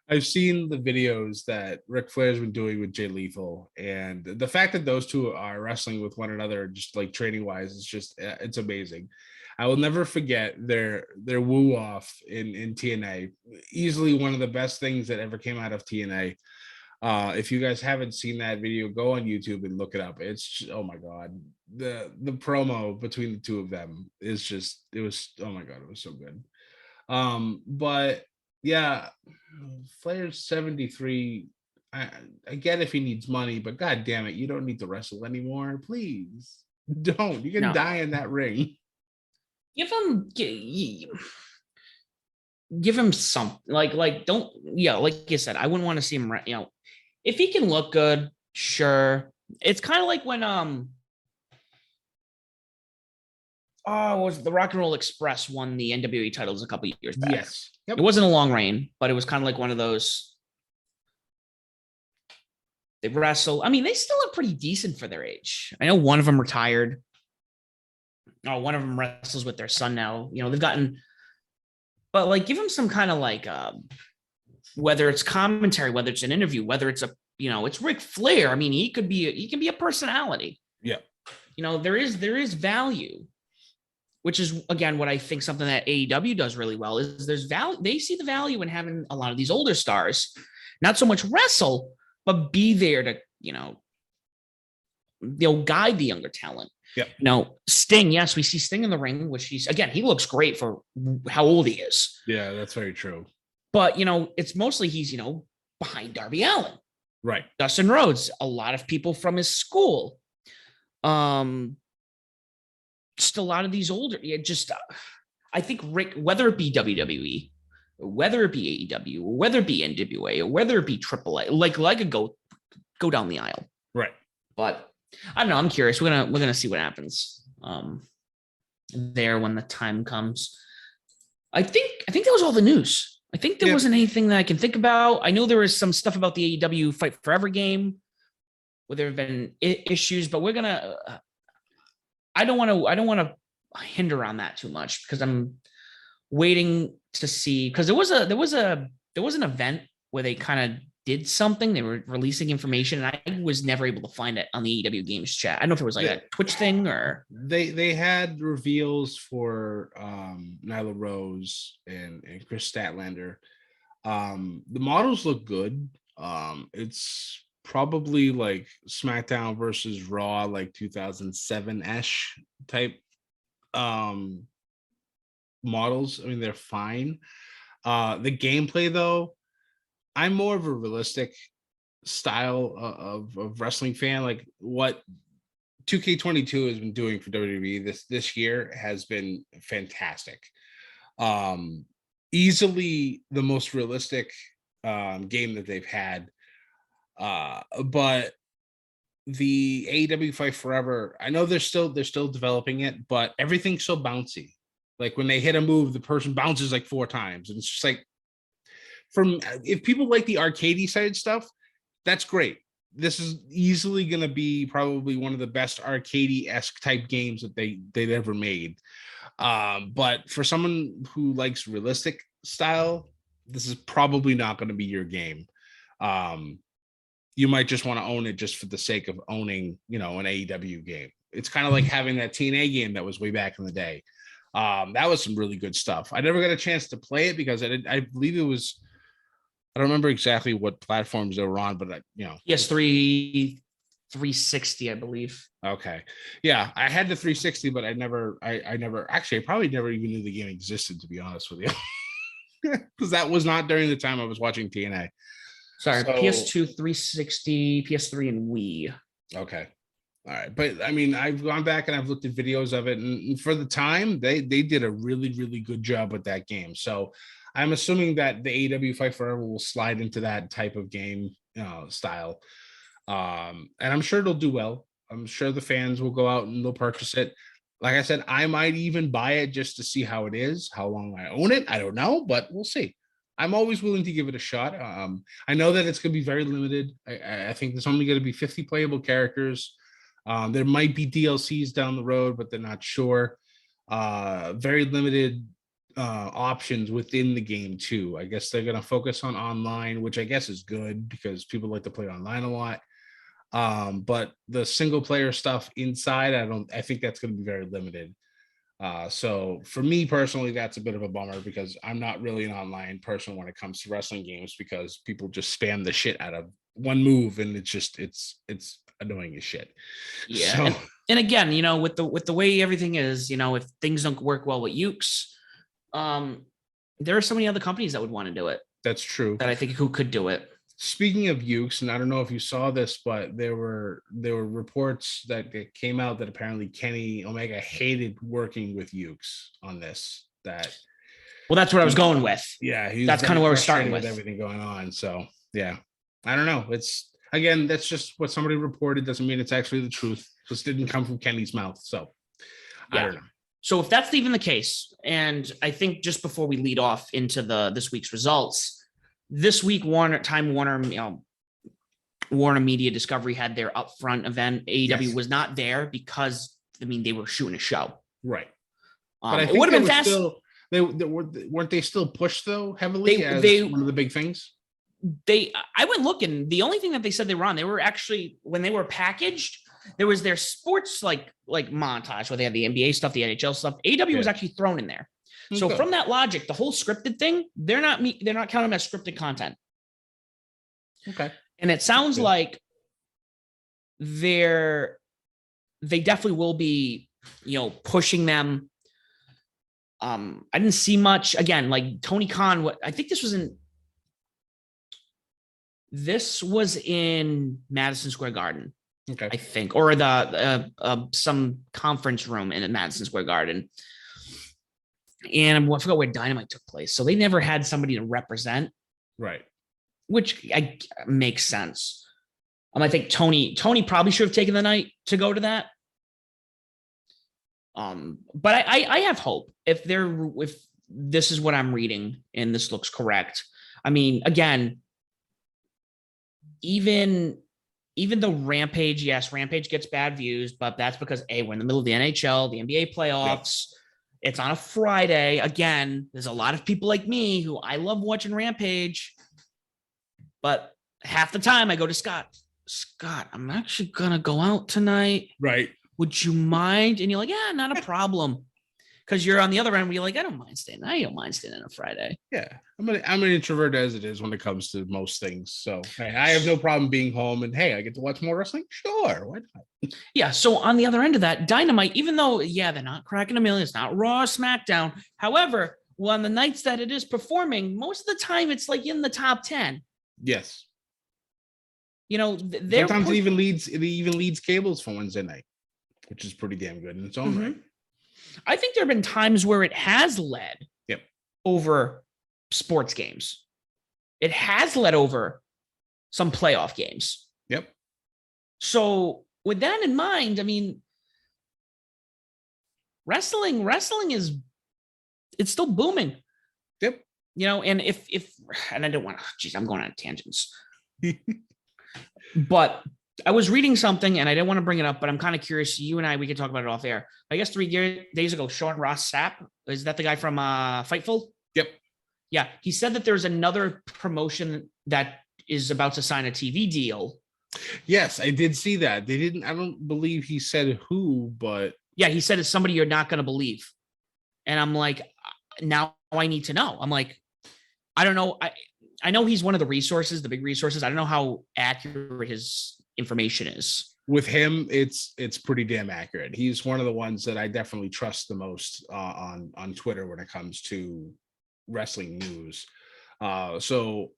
I've seen the videos that Ric Flair's been doing with Jay Lethal, and the fact that those two are wrestling with one another, just like training wise, it's amazing. I will never forget their woo off in TNA. Easily one of the best things that ever came out of TNA. If you guys haven't seen that video, go on YouTube and look it up. It's oh my god, the promo between the two of them is just it was so good. But yeah, Flair's 73. I get if he needs money, but god damn it, you don't need to wrestle anymore. Please don't. You can die in that ring. Give him some like don't like you said, I wouldn't want to see him if he can look good, sure. It's kind of like when was the Rock and Roll Express won the NWA titles a couple of years back. Yes. Yep. It wasn't a long reign, but it was kind of like one of those. They wrestle. I mean, they still look pretty decent for their age. I know one of them retired. One of them wrestles with their son now. They've gotten, but like, give them some kind of like, whether it's commentary, whether it's an interview, whether it's it's Ric Flair. I mean, he can be a personality. Yeah. There is value, which is again what I think something that AEW does really well is there's value. They see the value in having a lot of these older stars, not so much wrestle, but be there to they'll guide the younger talent. Yeah. Sting. Yes, we see Sting in the ring, which he looks great for how old he is. Yeah, that's very true. But it's mostly he's behind Darby Allin, right? Dustin Rhodes, a lot of people from his school. Just a lot of these older. I think Rick, whether it be WWE, whether it be AEW, whether it be NWA, or whether it be AAA, like I could go down the aisle, right? But I don't know. I'm curious. We're gonna see what happens there when the time comes. I think that was all the news. I think there wasn't anything that I can think about. I know there was some stuff about the AEW Fight Forever game where there have been issues, but we're gonna. I don't want to hinder on that too much because I'm waiting to see, because there was an event where they kind of did something. They were releasing information, and I was never able to find it on the AEW Games chat. I don't know if it was like a Twitch thing or they had reveals for Nyla Rose and Chris Statlander. The models look good. It's probably like SmackDown versus Raw, like 2007-ish type models. I mean, they're fine. The gameplay, though, I'm more of a realistic style of wrestling fan. Like what 2K22 has been doing for WWE this year has been fantastic. Easily the most realistic game that they've had. But the AEW Fight Forever, I know they're still developing it, but everything's so bouncy. Like when they hit a move, the person bounces like 4 times, and it's just like, if people like the arcadey side stuff, that's great. This is easily going to be probably one of the best arcadey-esque type games that they've ever made. But for someone who likes realistic style, this is probably not going to be your game. You might just want to own it just for the sake of owning, an AEW game. It's kind of like having that TNA game that was way back in the day. That was some really good stuff. I never got a chance to play it because I believe it was, I don't remember exactly what platforms they were on, but PS3 360, I believe. Okay. Yeah, I had the 360, but I probably never even knew the game existed, to be honest with you. Because that was not during the time I was watching TNA. Sorry, so, PS2, 360, PS3, and Wii. Okay. All right. But I mean, I've gone back and I've looked at videos of it, and for the time, they did a really, really good job with that game. So I'm assuming that the AEW Fight Forever will slide into that type of game style. And I'm sure it'll do well. I'm sure the fans will go out and they'll purchase it. Like I said, I might even buy it just to see how it is, how long I own it. I don't know, but we'll see. I'm always willing to give it a shot. I know that it's going to be very limited. I think there's only going to be 50 playable characters. There might be DLCs down the road, but they're not sure. Very limited options within the game too. I guess they're going to focus on online, which I guess is good because people like to play online a lot. But the single player stuff inside, I think that's going to be very limited. So for me personally, that's a bit of a bummer because I'm not really an online person when it comes to wrestling games because people just spam the shit out of one move and it's annoying as shit. Yeah. So, and again, with the way everything is, if things don't work well with Ukes, there are so many other companies that would want to do it. That's true. That I think who could do it. Speaking of Ukes, and I don't know if you saw this, but there were reports that came out that apparently Kenny Omega hated working with Ukes on this. Well, that's what I was going with. Yeah, that's kind of where we're starting with everything going on. So yeah, I don't know. It's again, that's just what somebody reported. Doesn't mean it's actually the truth. This didn't come from Kenny's mouth. So yeah. I don't know. So if that's even the case, and I think just before we lead off into this week's results. This week, Warner Media Discovery had their upfront event. AEW was not there because they were shooting a show, right? But it would have been fast. Weren't they still pushed though heavily as one of the big things? I went looking. The only thing that they said they were on, they were actually when they were packaged. There was their sports like montage where they had the NBA stuff, the NHL stuff. AEW was actually thrown in there. So from that logic, the whole scripted thing, they're not counting as scripted content. Okay. And it sounds like they definitely will be, pushing them. I didn't see much again, like Tony Khan. I think this was in Madison Square Garden. Okay. I think, or the some conference room in Madison Square Garden. And I forgot where Dynamite took place. So they never had somebody to represent. Right. Which makes sense. I think Tony probably should have taken the night to go to that. But I have hope if this is what I'm reading, and this looks correct. I mean, again, even though Rampage, yes, Rampage gets bad views, but that's because we're in the middle of the NHL, the NBA playoffs. Yep. It's on a Friday. Again, there's a lot of people like me who I love watching Rampage, but half the time I go to Scott, I'm actually gonna go out tonight. Right. Would you mind? And you're like, yeah, not a problem. Because you're on the other end where you're like, I don't mind staying on a Friday. Yeah. I'm an introvert as it is when it comes to most things. So hey, I have no problem being home, and hey, I get to watch more wrestling. Sure. Why not? Yeah. So on the other end of that, Dynamite, even though, they're not cracking a million, it's not Raw or SmackDown. However, on the nights that it is performing, most of the time it's like in the top 10. Yes. Sometimes it even leads cables for Wednesday night, which is pretty damn good in its own right. I think there have been times where it has led over sports games. It has led over some playoff games. Yep. So with that in mind, I mean, wrestling it's still booming. Yep. And and I don't want to, I'm going on tangents. But I was reading something, and I didn't want to bring it up, but I'm kind of curious. You and we could talk about it off air. I guess 3 days ago, Sean Ross Sapp, is that the guy from Fightful? Yep. Yeah. He said that there's another promotion that is about to sign a TV deal. Yes, I did see that. I don't believe he said who, but. Yeah, he said it's somebody you're not going to believe. And I'm like, now I need to know. I'm like, I don't know. I know he's one of the resources, the big resources. I don't know how accurate his information is. With him, it's pretty damn accurate. He's one of the ones that I definitely trust the most on Twitter when it comes to wrestling news. So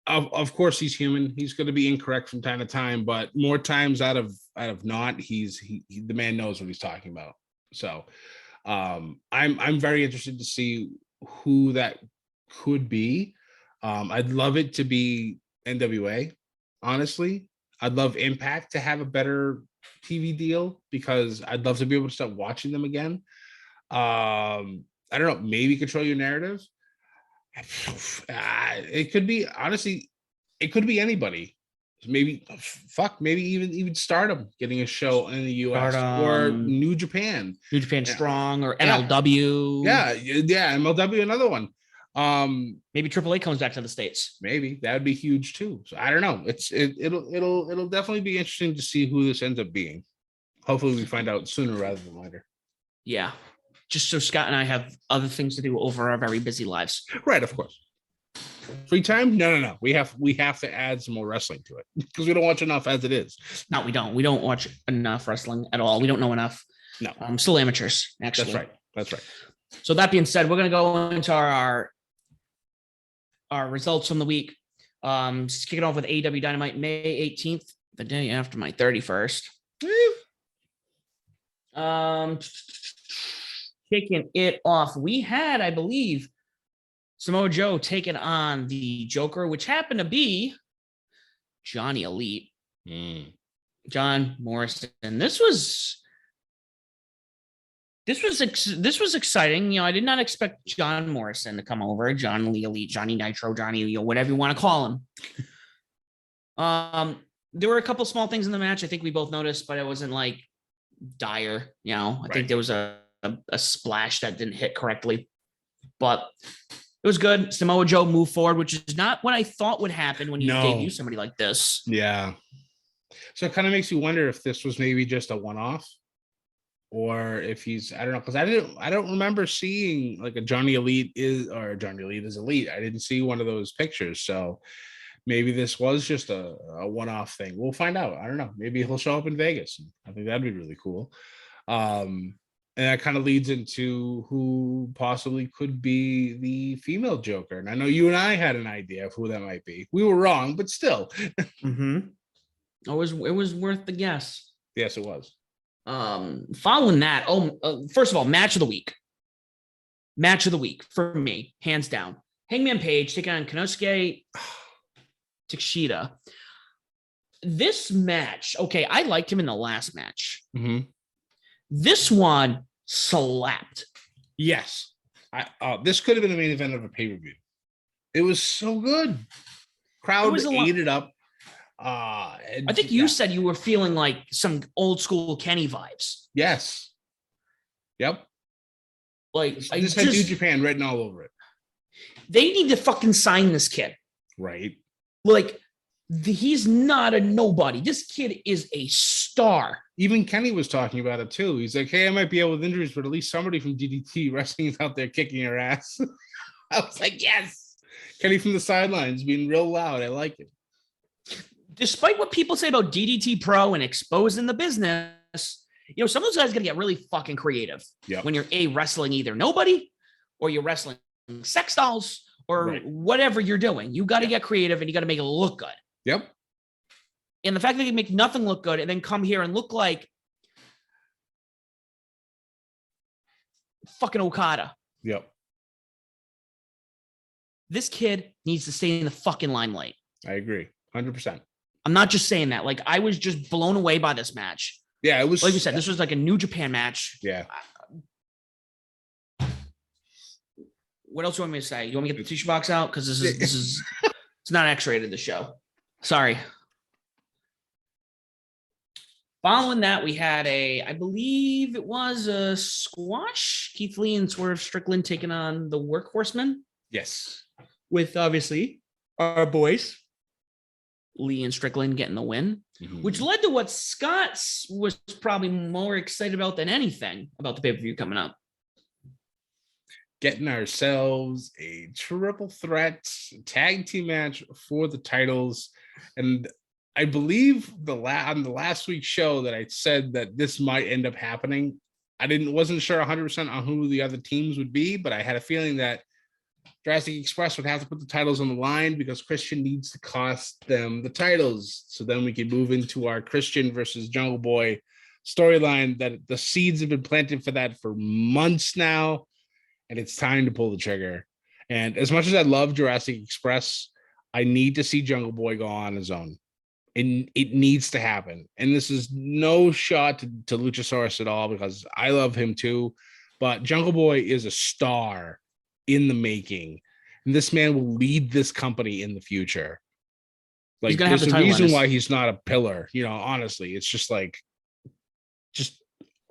of course he's human. He's going to be incorrect from time to time, but more times out of not, the man knows what he's talking about. So I'm very interested to see who that could be. I'd love it to be NWA, honestly. I'd love Impact to have a better TV deal because I'd love to be able to start watching them again. I don't know, maybe Control Your Narrative. It could be, honestly, it could be anybody. Maybe even Stardom getting a show in the US or New Japan Strong or MLW. Yeah, MLW, another one. Maybe AAA comes back to the States. Maybe that would be huge too. So I don't know. It'll definitely be interesting to see who this ends up being. Hopefully we find out sooner rather than later. Yeah. Just so Scott and I have other things to do over our very busy lives. Right, of course. Free time? No. We have to add some more wrestling to it because we don't watch enough as it is. No, we don't. We don't watch enough wrestling at all. We don't know enough. No. Still amateurs, actually. That's right. So that being said, we're going to go into our results from the week. Just kick it off with AEW Dynamite May 18th, the day after my 31st. Kicking it off, we had, I believe, Samoa Joe taking on the Joker, which happened to be Johnny Elite. John Morrison. This was exciting. I did not expect John Morrison to come over. John Lee Elite, Johnny Nitro, Johnny, whatever you want to call him. There were a couple small things in the match I think we both noticed, but it wasn't like dire. I think there was a splash that didn't hit correctly, but it was good. Samoa Joe moved forward, which is not what I thought would happen when you debut somebody like this. Yeah. So it kind of makes you wonder if this was maybe just a one-off, or if he's, I don't know, because I don't remember seeing like a Johnny Elite is Elite. I didn't see one of those pictures. So maybe this was just a one-off thing. We'll find out. I don't know. Maybe he'll show up in Vegas. I think that'd be really cool. And that kind of leads into who possibly could be the female Joker. And I know you and I had an idea of who that might be. We were wrong, but still. It was worth the guess. Yes, it was. Following that, first of all, match of the week. Match of the week for me, hands down. Hangman Page taking on Konosuke Takeshita. This match, okay, I liked him in the last match. This one slapped. Yes. This could have been the main event of a pay-per-view. It was so good. Crowd ate it up. I think you said you were feeling like some old school Kenny vibes. Yes. Yep. Like this had New Japan written all over it. They need to fucking sign this kid. Right. Like, he's not a nobody. This kid is a star. Even Kenny was talking about it too. He's like, hey, I might be out with injuries, but at least somebody from DDT Wrestling is out there kicking your ass. I was like, yes. Kenny from the sidelines being real loud. I like it. Despite what people say about DDT Pro and exposing the business, you know, some of those guys got to get really fucking creative. Yep. When you're wrestling either nobody or you're wrestling sex dolls or whatever you're doing. You got to get creative and you got to make it look good. Yep. And the fact that you make nothing look good and then come here and look like fucking Okada. Yep. This kid needs to stay in the fucking limelight. I agree. 100%. I'm not just saying that. Like, I was just blown away by this match. Yeah, it was. Like you said, this was like a New Japan match. Yeah. What else do you want me to say? You want me to get the tissue box out? Because this is it's not X-rated, the show. Sorry. Following that, we had I believe it was a squash. Keith Lee and Swerve Strickland taking on the Workhorsemen. Yes. With obviously our boys, Lee and Strickland getting the win, which led to what Scott was probably more excited about than anything about the pay-per-view coming up. Getting ourselves a triple threat tag team match for the titles. And I believe on the last week's show that I said that this might end up happening. Wasn't sure 100% on who the other teams would be, but I had a feeling that Jurassic Express would have to put the titles on the line because Christian needs to cost them the titles. So then we can move into our Christian versus Jungle Boy storyline that the seeds have been planted for that for months now. And it's time to pull the trigger. And as much as I love Jurassic Express, I need to see Jungle Boy go on his own. And it needs to happen. And this is no shot to Luchasaurus at all because I love him too. But Jungle Boy is a star in the making. And this man will lead this company in the future. Like, there's a reason why he's not a pillar. You know, honestly, it's just like,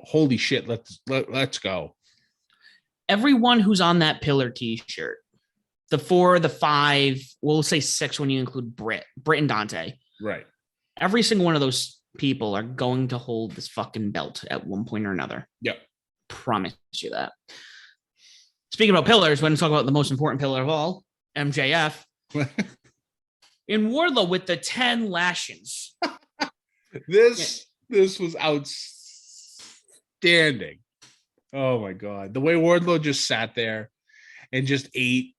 holy shit, let's go. Everyone who's on that pillar t-shirt, the 4, the 5, we'll say 6 when you include Britt and Dante. Right. Every single one of those people are going to hold this fucking belt at one point or another. Yep. Promise you that. Speaking about pillars, we're going to talk about the most important pillar of all, MJF. In Wardlow with the 10 lashings. This was outstanding. Oh my God. The way Wardlow just sat there and just ate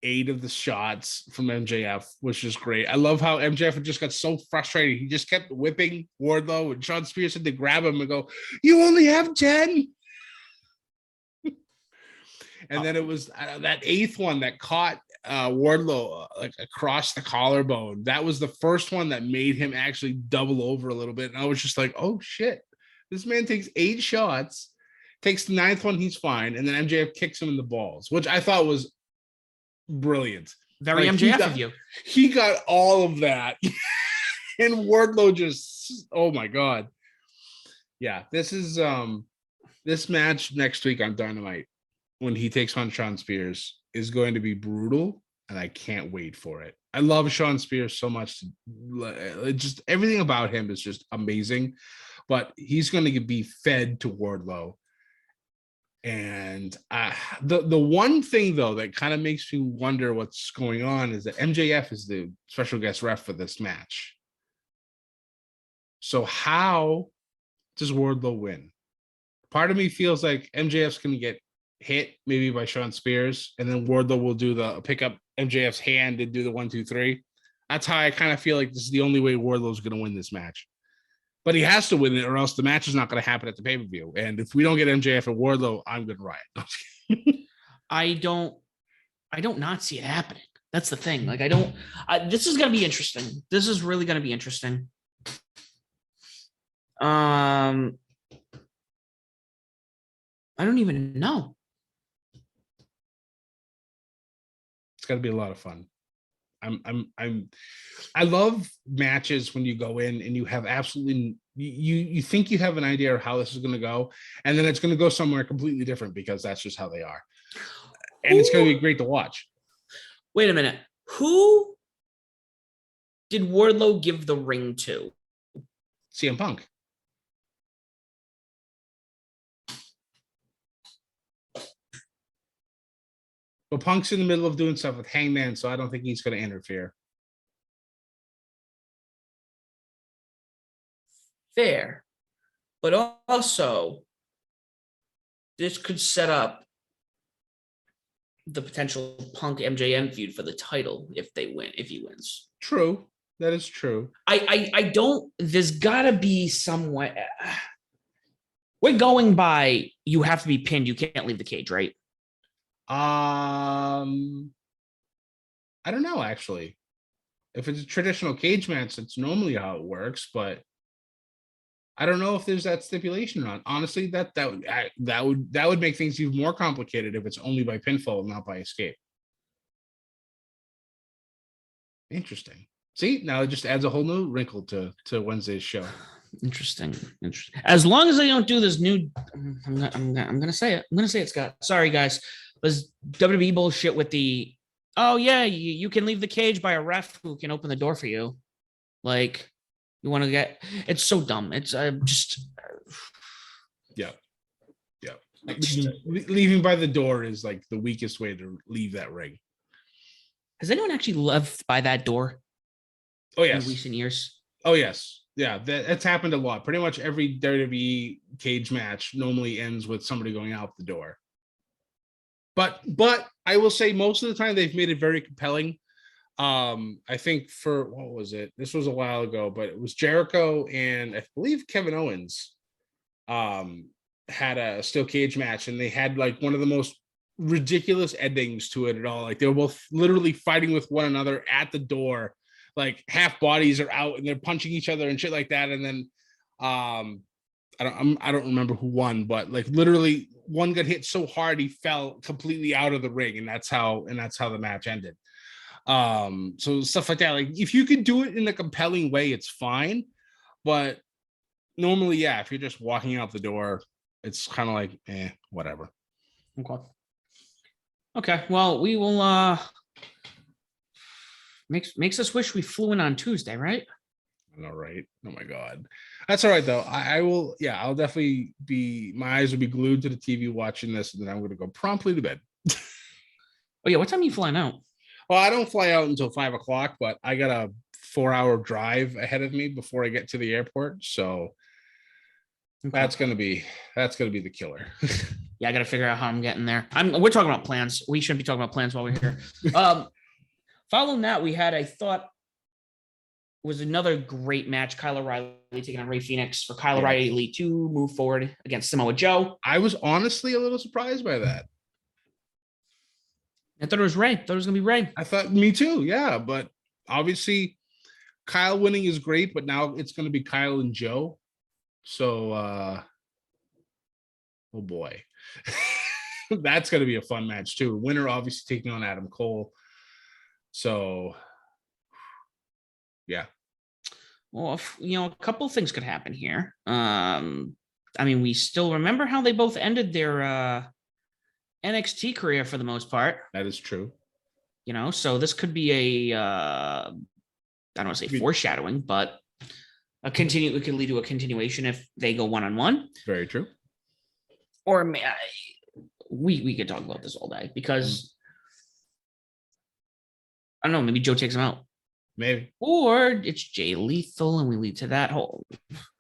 8 of the shots from MJF was just great. I love how MJF just got so frustrated. He just kept whipping Wardlow, and Sean Spears had to grab him and go, "You only have 10." And then it was that 8th one that caught Wardlow like across the collarbone. That was the first one that made him actually double over a little bit. And I was just like, oh shit, this man takes 8 shots. Takes the 9th one, he's fine, and then MJF kicks him in the balls, which I thought was brilliant. Very like, MJF of you. He got all of that, and Wardlow just, oh my God, yeah. This is this match next week on Dynamite when he takes on Sean Spears is going to be brutal, and I can't wait for it. I love Sean Spears so much. Just everything about him is just amazing, but he's going to be fed to Wardlow. And the one thing though that kind of makes me wonder what's going on is that MJF is the special guest ref for this match. So how does Wardlow win? Part of me feels like MJF's going to get hit maybe by Sean Spears, and then Wardlow will do the pick up MJF's hand and do the 1, 2, 3. That's how I kind of feel like this is the only way Wardlow's going to win this match. But he has to win it, or else the match is not going to happen at the pay-per-view. And if we don't get MJF and Wardlow, I'm going to riot. I don't not see it happening. That's the thing. Like, this is going to be interesting. This is really going to be interesting. I don't even know. going to be a lot of fun. I love matches when you go in and you have absolutely you think you have an idea of how this is going to go, and then it's going to go somewhere completely different because that's just how they are, and it's going to be great to watch. Wait a minute, who did Wardlow give the ring to? CM Punk. But Punk's in the middle of doing stuff with Hangman, so I don't think he's going to interfere. Fair. But also, this could set up the potential Punk MJM feud for the title if he wins. True. That is true. I don't, there's got to be some way. We're going by, you have to be pinned. You can't leave the cage, right? I don't know, actually. If it's a traditional cage match, that's normally how it works, but I don't know if there's that stipulation or not. Honestly, that would make things even more complicated if it's only by pinfall and not by escape. Interesting. See, now it just adds a whole new wrinkle to Wednesday's show. Interesting. As long as they don't do this new, I'm gonna say it. I'm gonna say it, Scott. Sorry, guys. Was WWE bullshit with the, oh yeah, you can leave the cage by a ref who can open the door for you. Like, you want to get, it's so dumb. It's just, yeah. Leaving by the door is like the weakest way to leave that ring. Has anyone actually left by that door? Oh yes. In recent years. Oh yes. Yeah, that's happened a lot. Pretty much every WWE cage match normally ends with somebody going out the door. But I will say most of the time they've made it very compelling. I think for, what was it? This was a while ago, but it was Jericho and I believe Kevin Owens had a steel cage match, and they had like one of the most ridiculous endings to it at all. Like they were both literally fighting with one another at the door, like half bodies are out and they're punching each other and shit like that. And then I don't remember who won, but like literally one got hit so hard he fell completely out of the ring, and that's how the match ended. So stuff like that. Like if you could do it in a compelling way, it's fine. But normally, yeah, if you're just walking out the door, it's kind of like, whatever. Okay. Well, we will makes us wish we flew in on Tuesday, right? I know, right? Oh my God. That's all right though. I will, yeah, I'll definitely my eyes will be glued to the TV watching this, and then I'm gonna go promptly to bed. Oh yeah, what time are you flying out? Well, I don't fly out until 5 o'clock, but I got a 4-hour drive ahead of me before I get to the airport. So that's gonna be the killer. Yeah, I gotta figure out how I'm getting there. We're talking about plans. We shouldn't be talking about plans while we're here. Following that, we had, I thought, was another great match. Kyle O'Reilly taking on Ray Phoenix for Kyle O'Reilly to move forward against Samoa Joe. I was honestly a little surprised by that. I thought it was Ray. I thought it was going to be Ray. I thought, me too, yeah. But obviously, Kyle winning is great, but now it's going to be Kyle and Joe. So, oh boy. That's going to be a fun match too. Winner obviously taking on Adam Cole. So, yeah. Well, a couple of things could happen here. I mean, we still remember how they both ended their NXT career for the most part. That is true. So this could be I don't want to say foreshadowing, but it could lead to a continuation if they go one-on-one. Very true. Or we could talk about this all day because I don't know, maybe Joe takes him out. Maybe. Or it's Jay Lethal and we lead to that whole.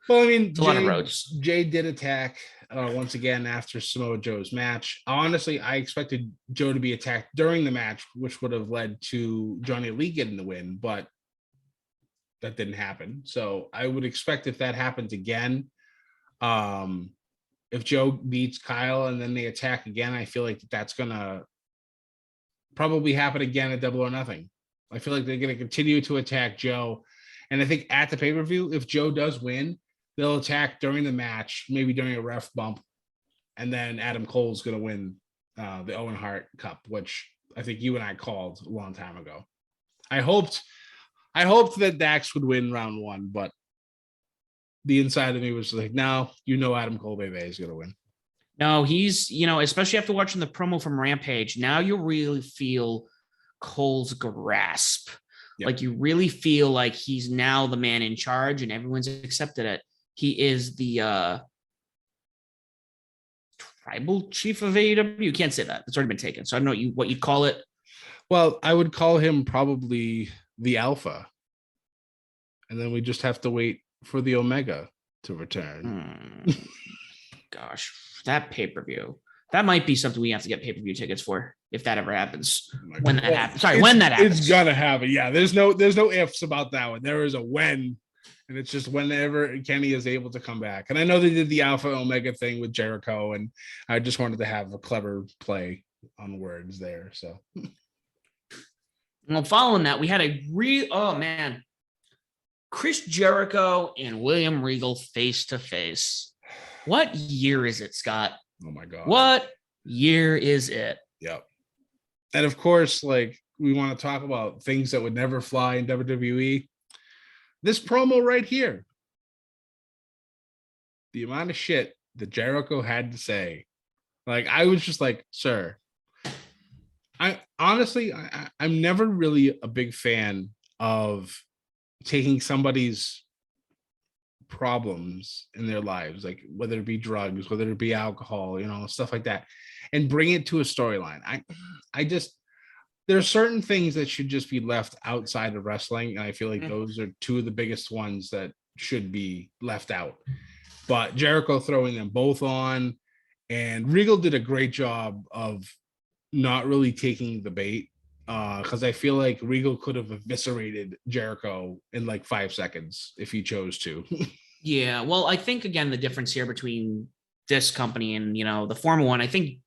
Well, I mean, a lot of roads. Jay did attack once again after Samoa Joe's match. Honestly, I expected Joe to be attacked during the match, which would have led to Johnny Lee getting the win, but that didn't happen. So I would expect if that happens again, if Joe beats Kyle and then they attack again, I feel like that's going to probably happen again at Double or Nothing. I feel like they're going to continue to attack Joe. And I think at the pay-per-view, if Joe does win, they'll attack during the match, maybe during a ref bump. And then Adam Cole's going to win the Owen Hart Cup, which I think you and I called a long time ago. I hoped that Dax would win round 1, but the inside of me was like, no, Adam Kayfabe is going to win. No, he's, especially after watching the promo from Rampage, now you really feel Cole's grasp. Yep. Like you really feel like he's now the man in charge and everyone's accepted it. He is the tribal chief of AEW. You can't say that. It's already been taken. So I don't know what you'd call it. Well, I would call him probably the Alpha. And then we just have to wait for the Omega to return. Gosh, that pay-per-view. That might be something we have to get pay-per-view tickets for if that ever happens. When that happens. Sorry, when that happens. It's gonna happen. Yeah, there's no ifs about that one. There is a when, and it's just whenever Kenny is able to come back. And I know they did the Alpha Omega thing with Jericho, and I just wanted to have a clever play on words there. So, well, following that, we had Chris Jericho and William Regal face to face. What year is it, Scott? Oh my God. What year is it? Yep. And of course, like we want to talk about things that would never fly in WWE. This promo right here. The amount of shit that Jericho had to say. Like, I was just like, sir. I'm never really a big fan of taking somebody's problems in their lives, like whether it be drugs, whether it be alcohol, stuff like that, and bring it to a storyline. I just, there are certain things that should just be left outside of wrestling, and I feel like those are two of the biggest ones that should be left out. But Jericho throwing them both on, and Regal did a great job of not really taking the bait, because I feel like Regal could have eviscerated Jericho in like 5 seconds if he chose to. Yeah, well, I think, again, the difference here between this company and, the former one, I think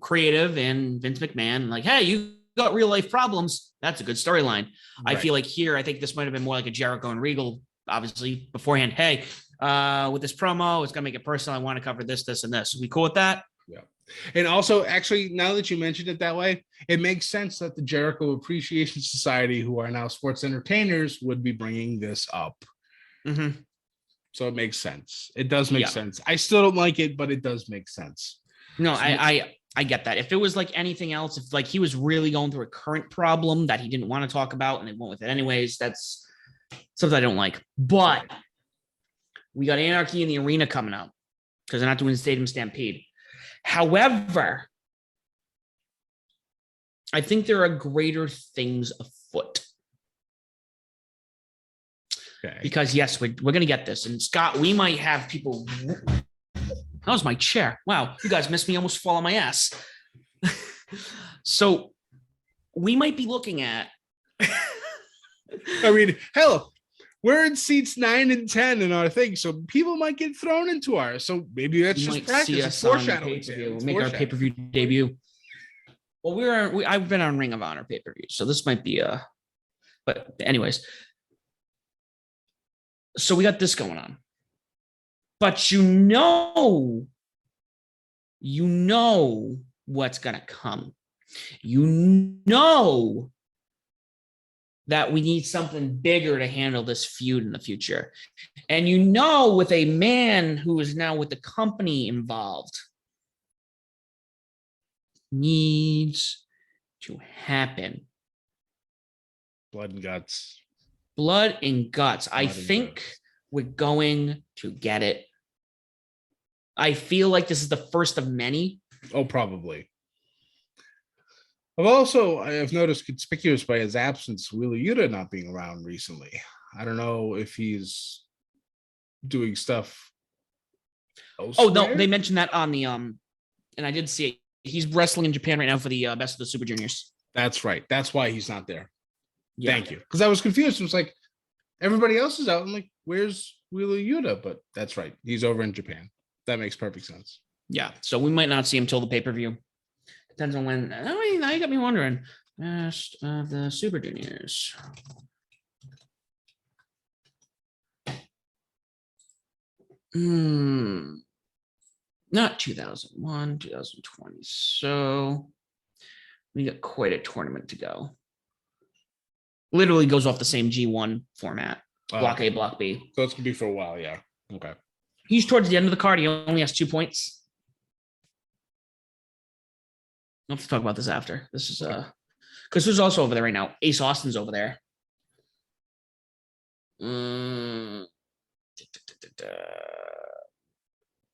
creative and Vince McMahon, like, hey, you got real life problems. That's a good storyline. Right. I feel like here, I think this might have been more like a Jericho and Regal, obviously, beforehand. Hey, with this promo, it's going to make it personal. I want to cover this, this, and this. Are we cool with that? Yeah. And also, actually, now that you mentioned it that way, it makes sense that the Jericho Appreciation Society, who are now sports entertainers, would be bringing this up. Mm-hmm. So it makes sense. It does make sense. I still don't like it, but it does make sense. No, so I get that. If it was like anything else, if like he was really going through a current problem that he didn't want to talk about and they went with it anyways, that's something I don't like. But we got Anarchy in the Arena coming out because they're not doing Stadium Stampede. However, I think there are greater things afoot. Okay. Because, yes, we're going to get this. And, Scott, we might have people... That was my chair. Wow, you guys missed me almost fall on my ass. So we might be looking at... I mean, hell... We're in seats 9 and 10 in our thing, so people might get thrown into ours. So maybe that's just practice. Foreshadowing. We'll make our pay-per-view debut. Well, I've been on Ring of Honor pay-per-view, so this might be a. But anyways, so we got this going on, but you know what's gonna come. You know that we need something bigger to handle this feud in the future. And with a man who is now with the company involved, needs to happen. Blood and guts. I think we're going to get it. I feel like this is the first of many. Oh, probably. I've noticed conspicuous by his absence, Wheeler Yuta not being around recently. I don't know if he's doing stuff elsewhere. Oh, no, they mentioned that on the, and I did see it. He's wrestling in Japan right now for the Best of the Super Juniors. That's right. That's why he's not there. Yeah. Thank you. Because I was confused. It was like, everybody else is out. I'm like, where's Wheeler Yuta? But that's right. He's over in Japan. That makes perfect sense. Yeah. So we might not see him till the pay-per-view. Depends on when. I mean, now you got me wondering. Best of the Super Juniors. Not 2001, 2020. So We got quite a tournament to go. Literally goes off the same G1 format. Block A, Block B. So it's going to be for a while, yeah. Okay. He's towards the end of the card. He only has 2 points. I'll have to talk about this after. This is because who's also over there right now? Ace Austin's over there.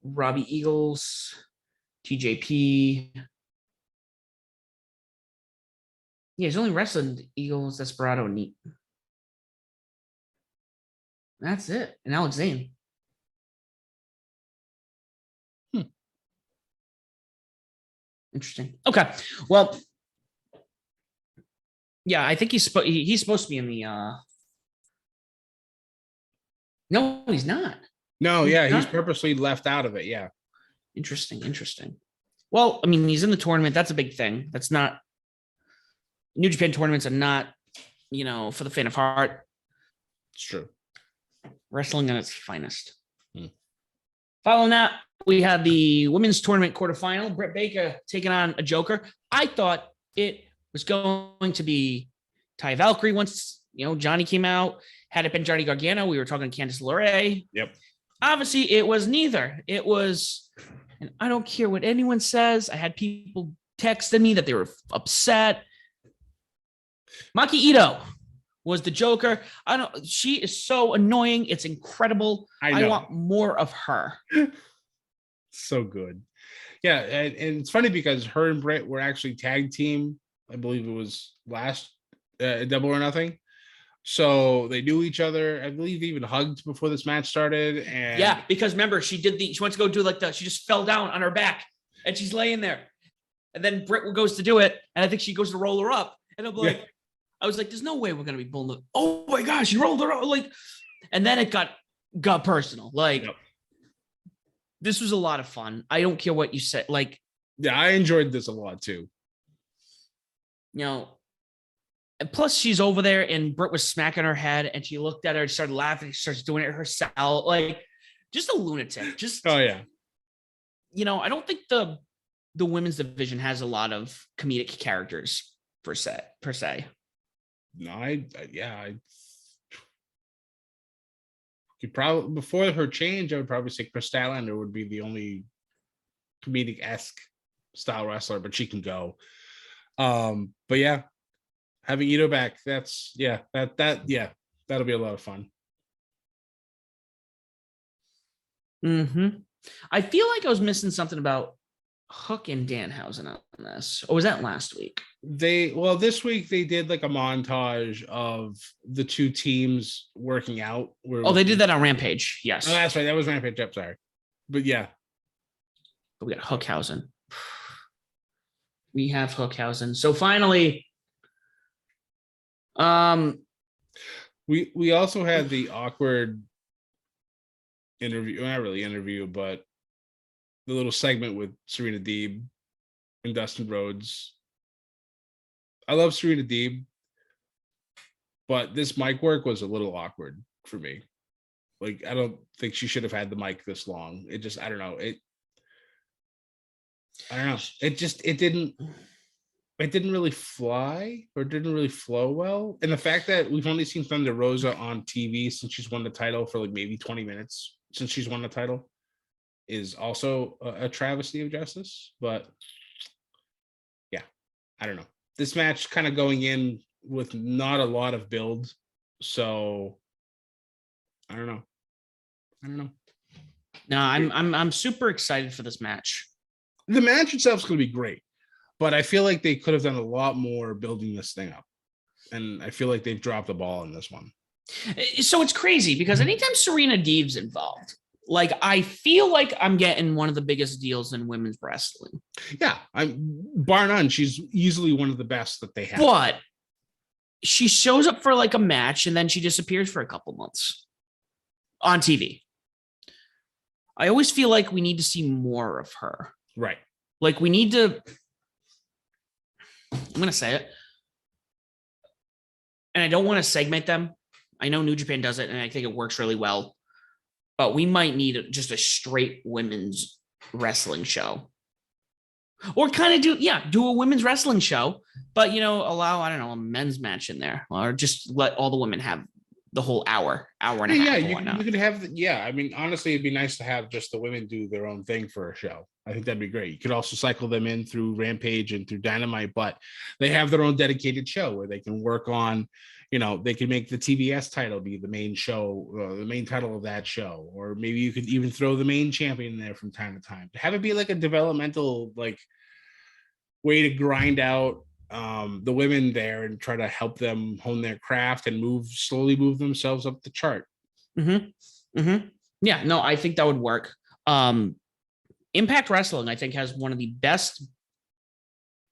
Robbie Eagles, TJP. Yeah, he's only wrestled Eagles, Desperado, and Neat. That's it. And Alex Zane. Interesting. Okay. Well, yeah, I think he's supposed to be in the No, he's not. No, he's purposely left out of it. Yeah. Interesting. Well, I mean, he's in the tournament. That's a big thing. That's not New Japan tournaments are not, for the faint of heart. It's true. Wrestling at its finest. Following that, we had the women's tournament quarterfinal. Britt Baker taking on a Joker. I thought it was going to be Ty Valkyrie once, Johnny came out. Had it been Johnny Gargano, we were talking Candice LeRae. Yep. Obviously, it was neither. It was, and I don't care what anyone says. I had people texting me that they were upset. Maki Ito was the Joker. She is so annoying. It's incredible. I want more of her. So good. Yeah. And it's funny because her and Britt were actually tag team. I believe it was last Double or Nothing. So they knew each other. I believe they even hugged before this match started. And yeah, because remember, she went to go do she just fell down on her back and she's laying there. And then Britt goes to do it. And I think she goes to roll her up. And I'm like, I was like, there's no way we're going to be pulling oh my gosh, she rolled her up. And then it got personal. This was a lot of fun. I don't care what you said. Yeah, I enjoyed this a lot too. And plus she's over there and Britt was smacking her head and she looked at her and started laughing. She starts doing it herself. Just a lunatic. Oh yeah. I don't think the women's division has a lot of comedic characters per se. No, I could probably, before her change, I would probably say Chris Statlander would be the only comedic-esque style wrestler, but she can go. But yeah, having Ito back, that'll be a lot of fun. I feel like I was missing something about Hook and Danhausen on this, or was that last week? This week they did a montage of the two teams working out. They did that on Rampage. Yes. Oh, that's right. That was Rampage. I'm sorry. But yeah. We got Hookhausen. We have Hookhausen. So finally, we also had the awkward interview, not really interview, but the little segment with Serena Deeb and Dustin Rhodes. I love Serena Deeb, but this mic work was a little awkward for me. I don't think she should have had the mic this long. It just, I don't know. It didn't really fly or didn't really flow well. And the fact that we've only seen Thunder Rosa on TV since she's won the title for maybe 20 minutes since she's won the title is also a travesty of justice. But yeah, I don't know. This match kind of going in with not a lot of build. So I don't know. No, I'm super excited for this match. The match itself is going to be great, but I feel like they could have done a lot more building this thing up. And I feel like they've dropped the ball in this one. So it's crazy because anytime Serena Deeb's involved, I feel like I'm getting one of the biggest deals in women's wrestling. Yeah, bar none. She's easily one of the best that they have. But she shows up for a match and then she disappears for a couple months on TV. I always feel like we need to see more of her. Right. We need to, I'm going to say it, and I don't want to segment them. I know New Japan does it, and I think it works really well. But we might need just a straight women's wrestling show. Or kind of do a women's wrestling show, but allow, I don't know, a men's match in there, or just let all the women have the whole hour and a half. Yeah, you could have. I mean, honestly, it'd be nice to have just the women do their own thing for a show. I think that'd be great. You could also cycle them in through Rampage and through Dynamite, but they have their own dedicated show where they can work on. They can make the TBS title be the main show, the main title of that show, or maybe you could even throw the main champion in there from time to time. Have it be like a developmental way to grind out the women there and try to help them hone their craft and slowly move themselves up the chart. Yeah, no, I think that would work. Impact Wrestling, I think, has one of the best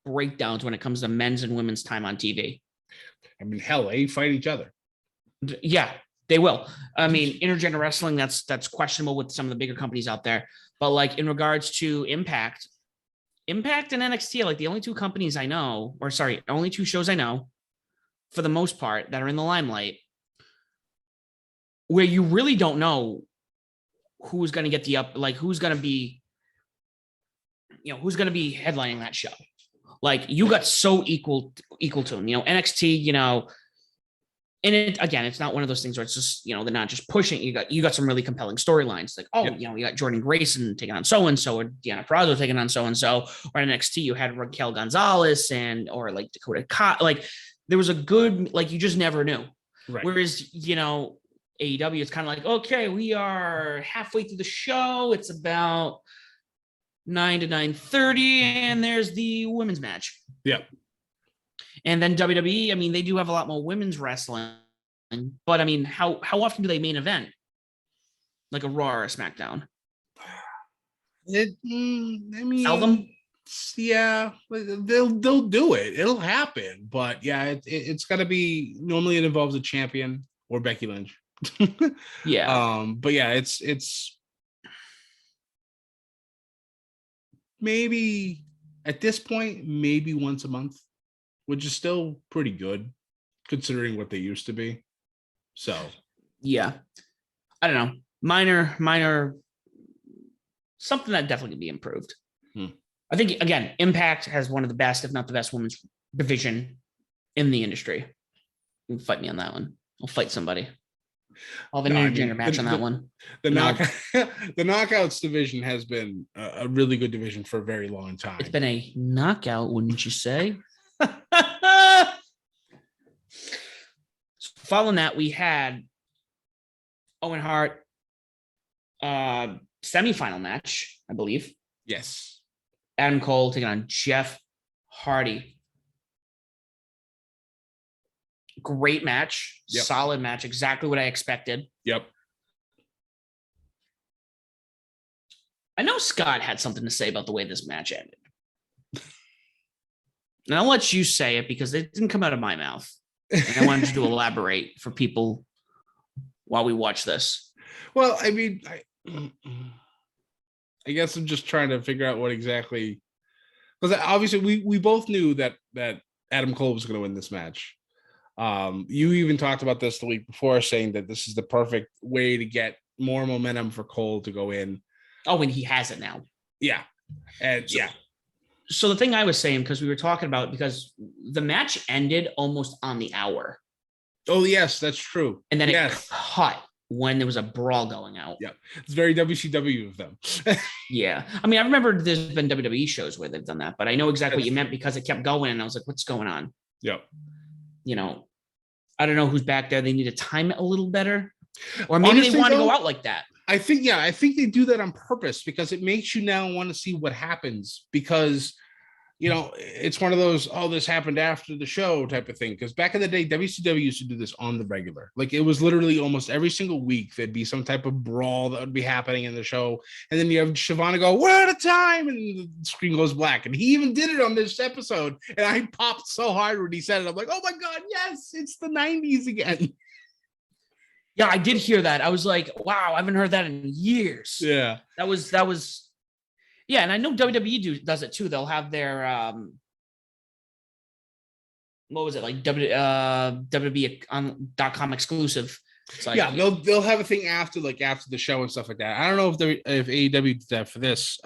breakdowns when it comes to men's and women's time on TV. I mean, hell, they fight each other. Yeah, they will. I mean, intergender wrestling, that's questionable with some of the bigger companies out there. But in regards to Impact and NXT are the only two companies I know, only two shows I know, for the most part, that are in the limelight, where you really don't know who's going to get who's going to be, who's going to be headlining that show. You got so equal to them, NXT, and it's not one of those things where it's just, they're not just pushing. You got some really compelling storylines. You got Jordan Grayson taking on so-and-so, or Deanna Purrazzo taking on so-and-so, or NXT, you had Raquel Gonzalez or Dakota Kai. There was a good, you just never knew. Right. Whereas, AEW, it's kind of okay, we are halfway through the show. It's about 9 to 9:30, and there's the women's match. Yeah. And then WWE, I mean, they do have a lot more women's wrestling, but I mean, how often do they main event? Like a Raw or a SmackDown? Seldom. Yeah, they'll do it. It'll happen, but yeah, it's got to be. Normally, it involves a champion or Becky Lynch. Yeah. But yeah, it's maybe at this point, maybe once a month, which is still pretty good considering what they used to be. So yeah, I don't know. Minor, something that definitely can be improved. I think, again, Impact has one of the best, if not the best, women's division in the industry. You can fight me on that one. I'll fight somebody. I'll have an intergender match on that one. The Knockouts division has been a really good division for a very long time. It's been a knockout, wouldn't you say? Following that, we had Owen Hart semifinal match, I believe. Yes. Adam Cole taking on Jeff Hardy. Great match. Yep. Solid match. Exactly what I expected. Yep. I know Scott had something to say about the way this match ended. And I'll let you say it because it didn't come out of my mouth. And I wanted you to elaborate for people while we watch this. Well, I mean, I guess I'm just trying to figure out what exactly, because obviously we both knew that Adam Cole was going to win this match. You even talked about this the week before, saying that this is the perfect way to get more momentum for Cole to go in. Oh, and he has it now. Yeah. And So the thing I was saying, because we were talking about, because the match ended almost on the hour. Oh, yes, that's true. And then it cut when there was a brawl going out. Yeah. It's very WCW of them. Yeah. I mean, I remember there's been WWE shows where they've done that, but I know exactly what you meant because it kept going and I was like, what's going on? Yep. I don't know who's back there. They need to time it a little better. Or maybe honestly, they want to go out like that. I think they do that on purpose because it makes you now want to see what happens, because it's one of those, this happened after the show type of thing. Because back in the day, WCW used to do this on the regular. It was literally almost every single week there'd be some type of brawl that would be happening in the show. And then you have Shivana go, "We're out of time," and the screen goes black. And he even did it on this episode. And I popped so hard when he said it. I'm like, oh my God, yes, it's the 90s again. Yeah, I did hear that. I was like, wow, I haven't heard that in years. Yeah. That was yeah, and I know WWE does it too. They'll have their what was it, WWE.com exclusive. Yeah, they'll have a thing after the show and stuff like that. I don't know if AEW did that for this.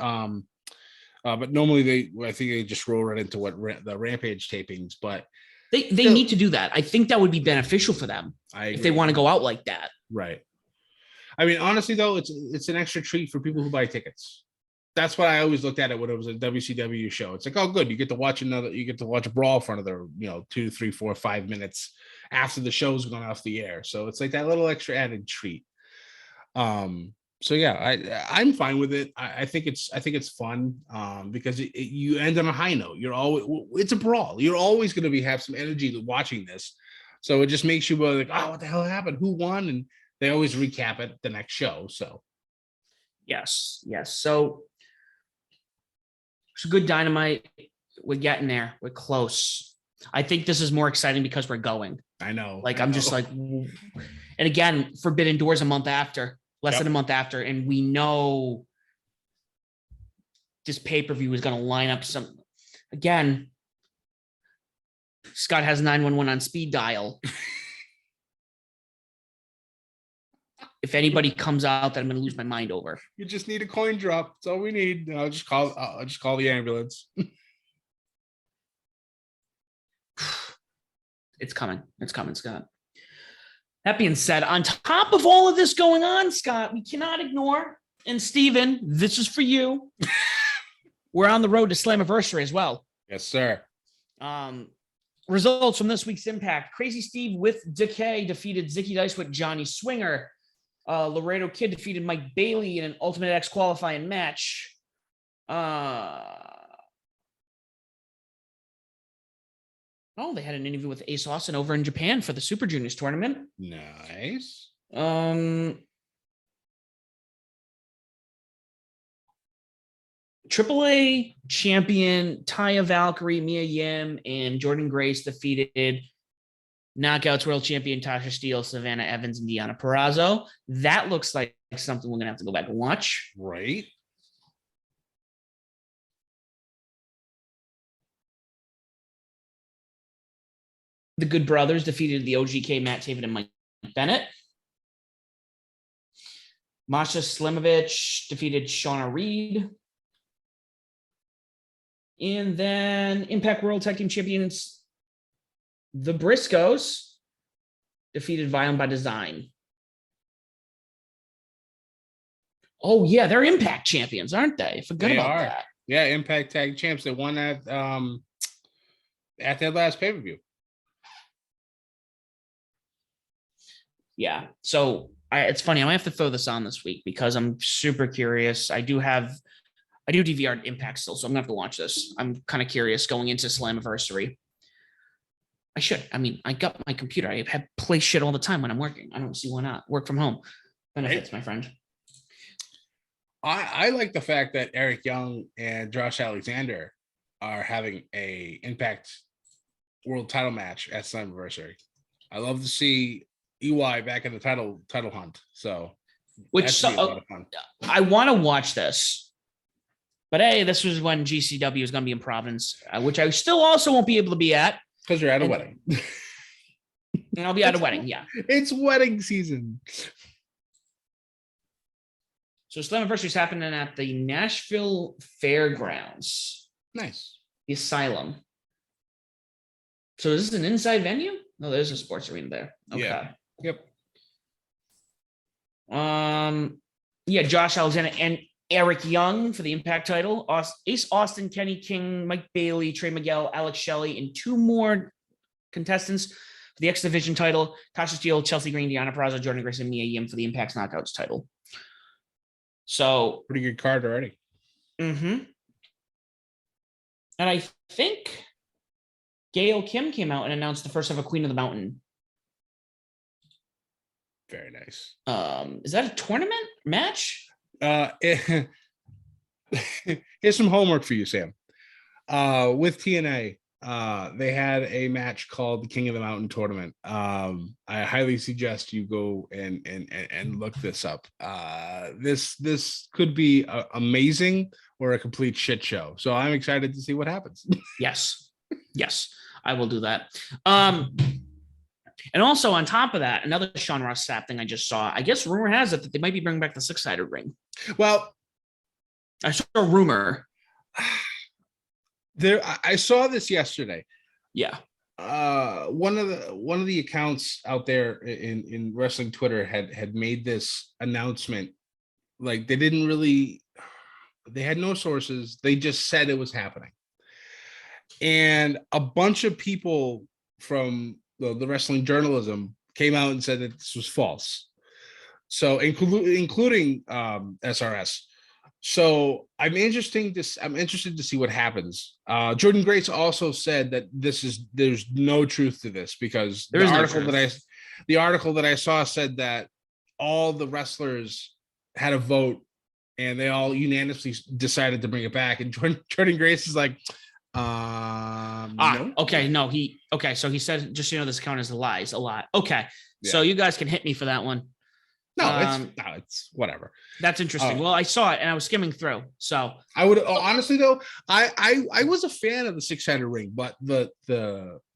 But normally I think they just roll right into the Rampage tapings. But they need to do that. I think that would be beneficial for them if they want to go out like that. Right. I mean, honestly, though, it's an extra treat for people who buy tickets. That's what I always looked at it when it was a WCW show. It's like, oh, good, you get to watch a brawl for another 2, 3, 4, 5 minutes after the show's gone off the air. So it's like that little extra added treat. So yeah, I'm fine with it. I think it's fun because you end on a high note. It's a brawl. You're always going to have some energy watching this. So it just makes you like, oh, what the hell happened? Who won? And they always recap it the next show. So yes. So it's a good Dynamite. We're getting there. We're close. I think this is more exciting because we're going. I know. I'm just like, and again, Forbidden Doors a month after. Less than a month after, and we know this pay-per-view is going to line up some. Again, Scott has 911 on speed dial. If anybody comes out that I'm going to lose my mind over, you just need a coin drop. That's all we need. I'll just call the ambulance. It's coming, Scott. That being said, on top of all of this going on, Scott, we cannot ignore, and Steven, this is for you. We're on the road to Slammiversary as well. Yes, sir. Results from this week's Impact. Crazy Steve with Decay defeated Zicky Dice with Johnny Swinger. Laredo Kid defeated Mike Bailey in an Ultimate X qualifying match. They had an interview with Ace Austin over in Japan for the Super Juniors tournament. Nice. AAA champion Taya Valkyrie, Mia Yim, and Jordan Grace defeated Knockouts World Champion Tasha Steele, Savannah Evans, and Deonna Purrazzo. That looks like something we're going to have to go back and watch. Right. The Good Brothers defeated the OGK, Matt Taven, and Mike Bennett. Masha Slimovich defeated Shauna Reed. And then Impact World Tag Team Champions, the Briscoes, defeated Violent by Design. Oh, yeah, they're Impact champions, aren't they? I forgot about that. Yeah, Impact Tag Champs. They won that at their last pay-per-view. Yeah, so it's funny. I might have to throw this on this week because I'm super curious. I do DVR Impact still, so I'm gonna have to watch this. I'm kind of curious going into Slammiversary. I should. I mean, I got my computer. I have play shit all the time when I'm working. I don't see why not. Work from home. Benefits, my friend. I like the fact that Eric Young and Josh Alexander are having a Impact World title match at Slammiversary. I love to see EY back in the title hunt. So, I want to watch this. But hey, this was when GCW was going to be in Providence, which I still also won't be able to be at. Because you're at a wedding. And I'll be at a wedding, yeah. It's wedding season. So Slammiversary is happening at the Nashville Fairgrounds. Nice. The Asylum. So is this an inside venue? No, there's a sports arena there. Okay. Yeah. Yep. Yeah, Josh Alexander and Eric Young for the Impact title. Ace Austin, Kenny King, Mike Bailey, Trey Miguel, Alex Shelley, and 2 more contestants for the X Division title. Tasha Steele, Chelsea Green, Deonna Purrazzo, Jordan Grace, and Mia Yim for the Impact's Knockouts title. So pretty good card already. Mm-hmm. And I think Gail Kim came out and announced the first ever Queen of the Mountain. Very nice. Is that a tournament match? Here's some homework for you, Sam. With TNA, they had a match called the King of the Mountain Tournament. I highly suggest you go and look this up. This could be amazing or a complete shit show. So I'm excited to see what happens. Yes, I will do that. And also on top of that, another Sean Ross Sapp thing I just saw. I guess rumor has it that they might be bringing back the 6-sided ring. Well, I saw a rumor. I saw this yesterday. Yeah. One of the accounts out there in wrestling Twitter had made this announcement. Like they had no sources. They just said it was happening. And a bunch of people from the wrestling journalism came out and said that this was false. So including SRS. So I'm interested to see what happens. Jordan Grace also said that there's no truth to this, because the article that I saw said that all the wrestlers had a vote and they all unanimously decided to bring it back. And Jordan Grace is like, no. Okay, no, so he said, just so you know, this account is lies a lot. Okay, yeah. So you guys can hit me for that one. No, it's whatever. That's interesting. Well, I saw it and I was skimming through. So I would honestly though, I was a fan of the 6-sided ring, but the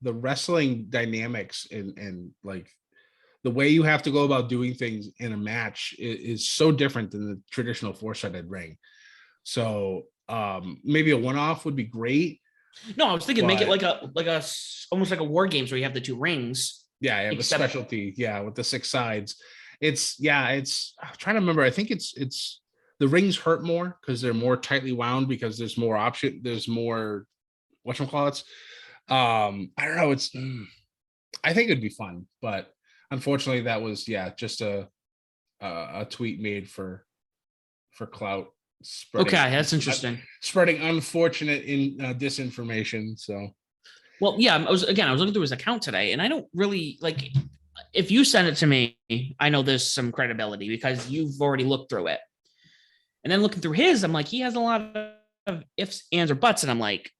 wrestling dynamics and like the way you have to go about doing things in a match is so different than the traditional 4-sided ring. So maybe a one-off would be great. No, I was thinking make it like a almost like a war games where you have the 2 rings. Yeah, the specialty. Yeah, with the 6 sides. I'm trying to remember. I think it's the rings hurt more because they're more tightly wound, because there's more option. There's more whatchamacallits. I don't know. I think it'd be fun, but unfortunately that was just a tweet made for clout. Okay, that's interesting. Spreading unfortunate disinformation. So, well, yeah, I was looking through his account today, and I don't really like. If you send it to me, I know there's some credibility because you've already looked through it. And then looking through his, I'm like, he has a lot of ifs, ands, or buts, and I'm like,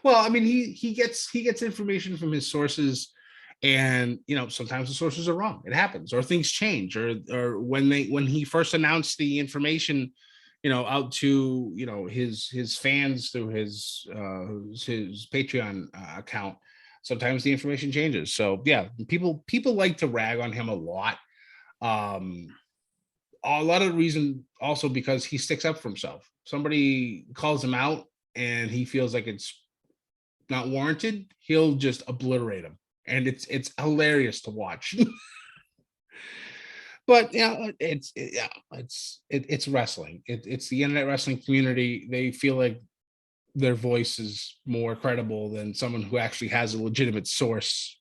well, I mean, he gets information from his sources, and sometimes the sources are wrong. It happens, or things change, or when he first announced the information, out to his fans through his Patreon account. Sometimes the information changes. So yeah, people like to rag on him a lot. A lot of the reason also because he sticks up for himself. Somebody calls him out and he feels like it's not warranted, he'll just obliterate him. And it's hilarious to watch. But it's wrestling. It's the internet wrestling community. They feel like their voice is more credible than someone who actually has a legitimate source.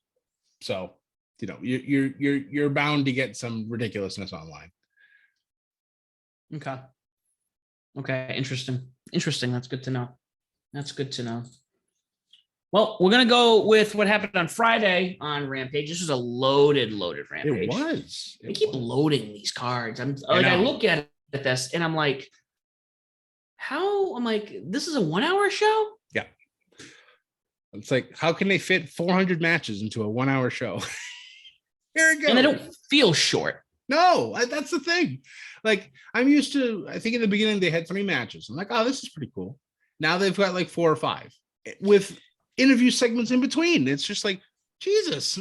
So, you're bound to get some ridiculousness online. Okay. Interesting. That's good to know. Well, we're going to go with what happened on Friday on Rampage. This was a loaded Rampage. It was. They keep loading these cards. I look at this and I'm like, this is a 1 hour show? Yeah. It's like, how can they fit 400 matches into a 1 hour show? Here it goes. And they don't feel short. No, that's the thing. Like, I'm used to, I think in the beginning they had 3 matches. I'm like, oh, this is pretty cool. Now they've got like 4 or 5 with interview segments in between. It's just like, Jesus.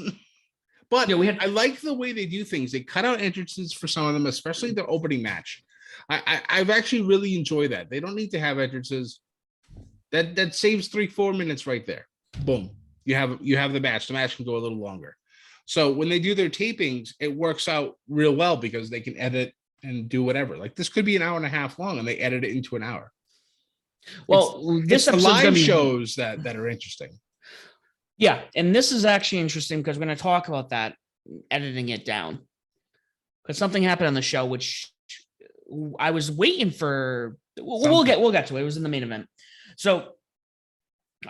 But I like the way they do things. They cut out entrances for some of them, especially the opening match. I've actually really enjoyed that. They don't need to have entrances. That saves 3-4 minutes right there. Boom. You have the match. The match can go a little longer. So when they do their tapings, it works out real well because they can edit and do whatever. Like, this could be an hour and a half long and they edit it into an hour. Well, it's the live shows that are interesting. Yeah, and this is actually interesting because we're going to talk about that, editing it down. Because something happened on the show which I was waiting for. We'll get to it. It was in the main event. So,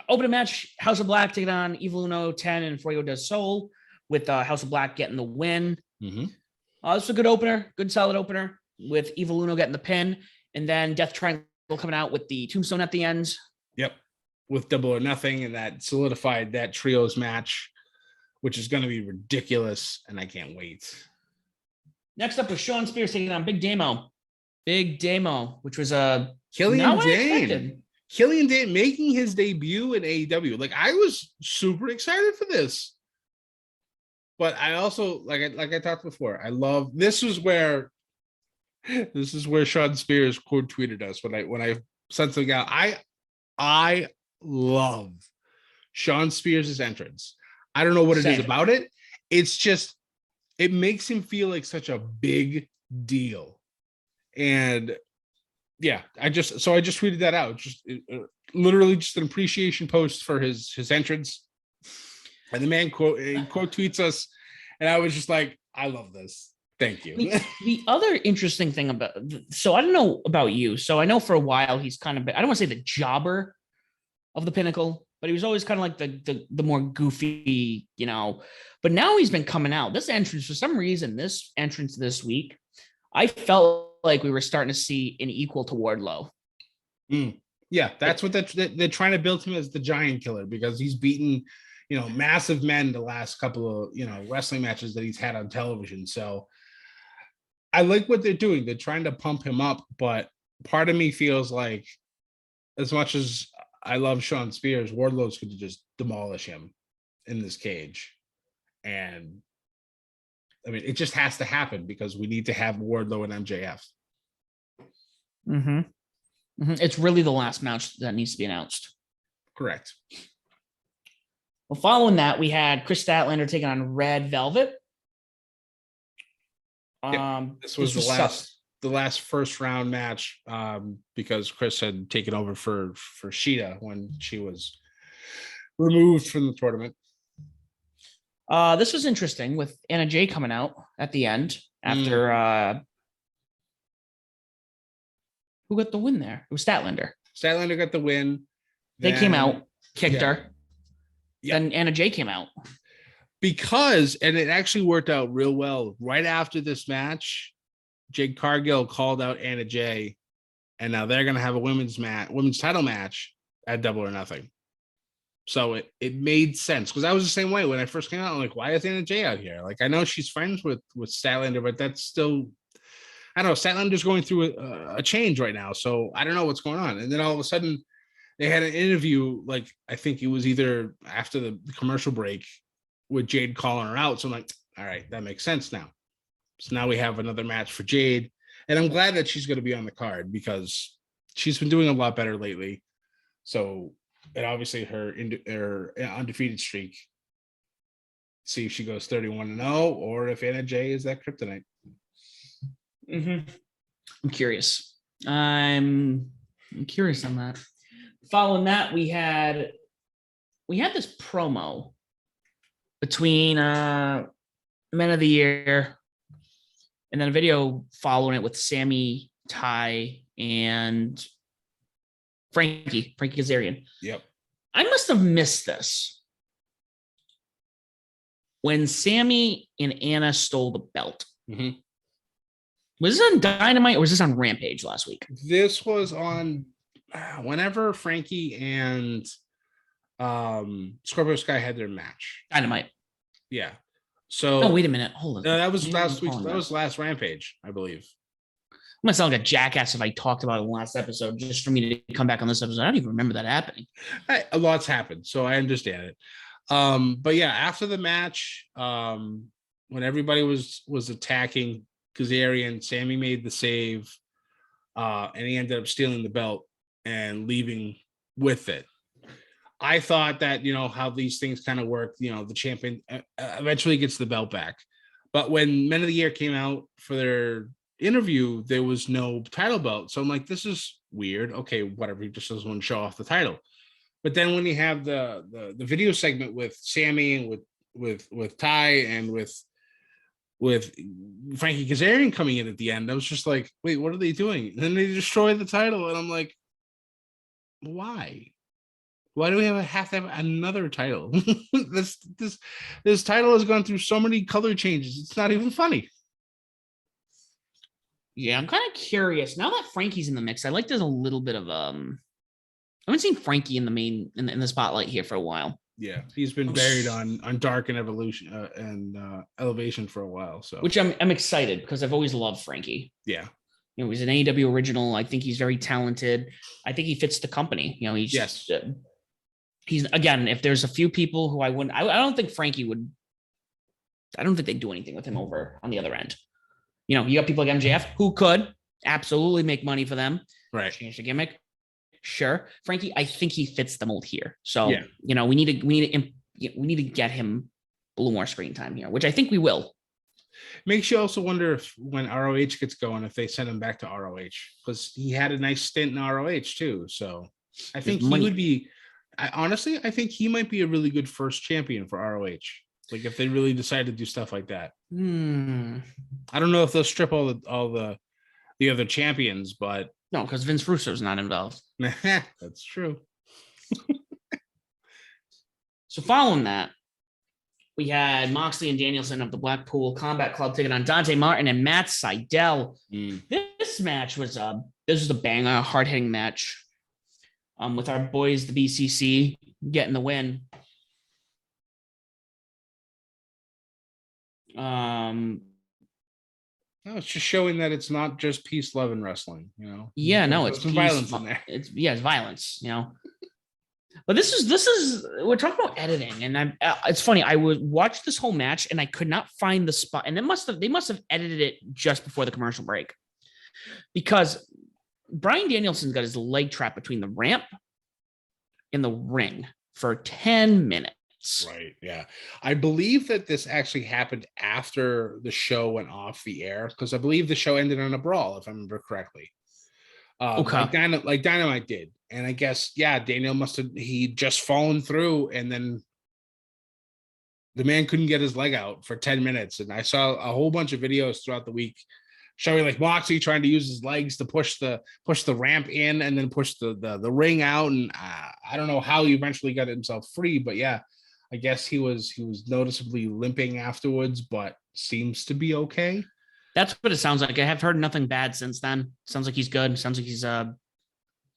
opening match, House of Black taking on Evil Uno 10 and Fuego del Sol, with House of Black getting the win. Mm-hmm. This was a good opener, good solid opener, with Evil Uno getting the pin, and then Death Triangle coming out with the tombstone at the end. Yep, with Double or Nothing, and that solidified that trios match, which is going to be ridiculous, and I can't wait. Next up was Sean Spears taking on Big Damo, which was a Killian Dane. Killian Dane making his debut in AEW. Like, I was super excited for this. But I also, like I talked before, I love, this is where Sean Spears quote tweeted us when I sense of gal. I love Sean Spears' entrance. I don't know what it is about it. It's just, it makes him feel like such a big deal. And yeah, I just tweeted that out. Just literally just an appreciation post for his entrance. And the man quote tweets us, and I was just like, I love this. Thank you. The other interesting thing about, so I don't know about you. So I know for a while he's kind of, I don't want to say the jobber of the Pinnacle, but he was always kind of like the more goofy, you know. But now he's been coming out. This entrance, for some reason, this entrance this week, I felt like we were starting to see an equal to Wardlow. Yeah, that's what they're trying to build him as, the giant killer, because he's beaten, you know, massive men the last couple of, you know, wrestling matches that he's had on television. So I like what they're doing. They're trying to pump him up, but part of me feels like, as much as I love Sean Spears, Wardlow's going to just demolish him in this cage. And I mean, it just has to happen because we need to have Wardlow and MJF. It's really the last match that needs to be announced. Correct. Well, following that, we had Chris Statlander taking on Red Velvet. This was the last first round match, because Chris had taken over for Sheeta when she was removed from the tournament. This was interesting with Anna Jay coming out at the end after who got the win there? It was Statlander. Statlander got the win. They came out, kicked her. Yeah. Then Anna Jay came out. Because, and it actually worked out real well. Right after this match, Jade Cargill called out Anna Jay, and now they're going to have a women's title match at Double or Nothing. So it made sense, because I was the same way when I first came out. I'm like, why is Anna Jay out here? Like, I know she's friends with Statlander, but that's still, I don't know. Statlander's going through a change right now, so I don't know what's going on. And then all of a sudden, they had an interview, like, I think it was either after the commercial break, with Jade calling her out. So I'm like, all right, that makes sense now. So now we have another match for Jade. And I'm glad that she's going to be on the card, because she's been doing a lot better lately. So, and obviously her undefeated streak, see if she goes 31-0 or if Anna Jay is that kryptonite. I'm curious. I'm curious on that. Following that, we had this promo between Men of the Year and then a video following it with Sammy, Ty, and Frankie Kazarian. Yep. I must have missed this when Sammy and Anna stole the belt. Was this on Dynamite or was this on Rampage last week? This was on whenever Frankie and Scorpio Sky had their match. Dynamite. Yeah. So no, wait a minute. Hold on. No, that was last week. That was last Rampage, I believe. I'm gonna sound like a jackass if I talked about it in the last episode, just for me to come back on this episode. I don't even remember that happening. A lot's happened, so I understand it. But yeah, after the match, when everybody was attacking Kazarian, Sammy made the save, and he ended up stealing the belt and leaving with it. I thought that, you know, how these things kind of work, you know, the champion eventually gets the belt back. But when Men of the Year came out for their interview, there was no title belt. So I'm like, this is weird. Okay, whatever. He just doesn't want to show off the title. But then when you have the video segment with Sammy and with Ty and with Frankie Kazarian coming in at the end, I was just like, wait, what are they doing? And then they destroy the title, and I'm like, why? Why do we have to have another title? This title has gone through so many color changes. It's not even funny. Yeah, I'm kind of curious. Now that Frankie's in the mix, I like there's a little bit of I haven't seen Frankie in the spotlight here for a while. Yeah, he's been buried on Dark and Evolution and Elevation for a while. So, which I'm excited because I've always loved Frankie. Yeah, you know, he's an AEW original. I think he's very talented. I think he fits the company. You know, he's again. If there's a few people who I don't think Frankie would. I don't think they'd do anything with him over on the other end. You know, you got people like MJF who could absolutely make money for them. Right. Change the gimmick. Sure. Frankie, I think he fits the mold here. So, Yeah. we need to get him a little more screen time here, which I think we will. Makes you also wonder if when ROH gets going, if they send him back to ROH, because he had a nice stint in ROH too. So I think he would be, honestly, I think he might be a really good first champion for ROH. Like if they really decide to do stuff like that. I don't know if they'll strip all the other champions, but no, because Vince Russo's not involved. That's true. So following that, we had Moxley and Danielson of the Blackpool Combat Club taking on Dante Martin and Matt Sydal. This match was a banger, a hard-hitting match. With our boys, the BCC, getting the win. No, it's just showing that it's not just peace, love, and wrestling. Yeah, no, it's some violence in there. It's violence. But this is we're talking about editing, and it's funny. I would watch this whole match, and I could not find the spot, and they must have edited it just before the commercial break, because Bryan Danielson's got his leg trapped between the ramp and the ring for 10 minutes. Right. Yeah. I believe that this actually happened after the show went off the air, because I believe the show ended on a brawl, if I remember correctly. Okay. Like Dynamite did. And I guess, yeah, Daniel he just fallen through, and then the man couldn't get his leg out for 10 minutes. And I saw a whole bunch of videos throughout the week showing like Moxley trying to use his legs to push the ramp in and then push the ring out. And I don't know how he eventually got himself free, but yeah, I guess he was noticeably limping afterwards, but seems to be okay. That's what it sounds like. I have heard nothing bad since then. Sounds like he's good. Sounds like he's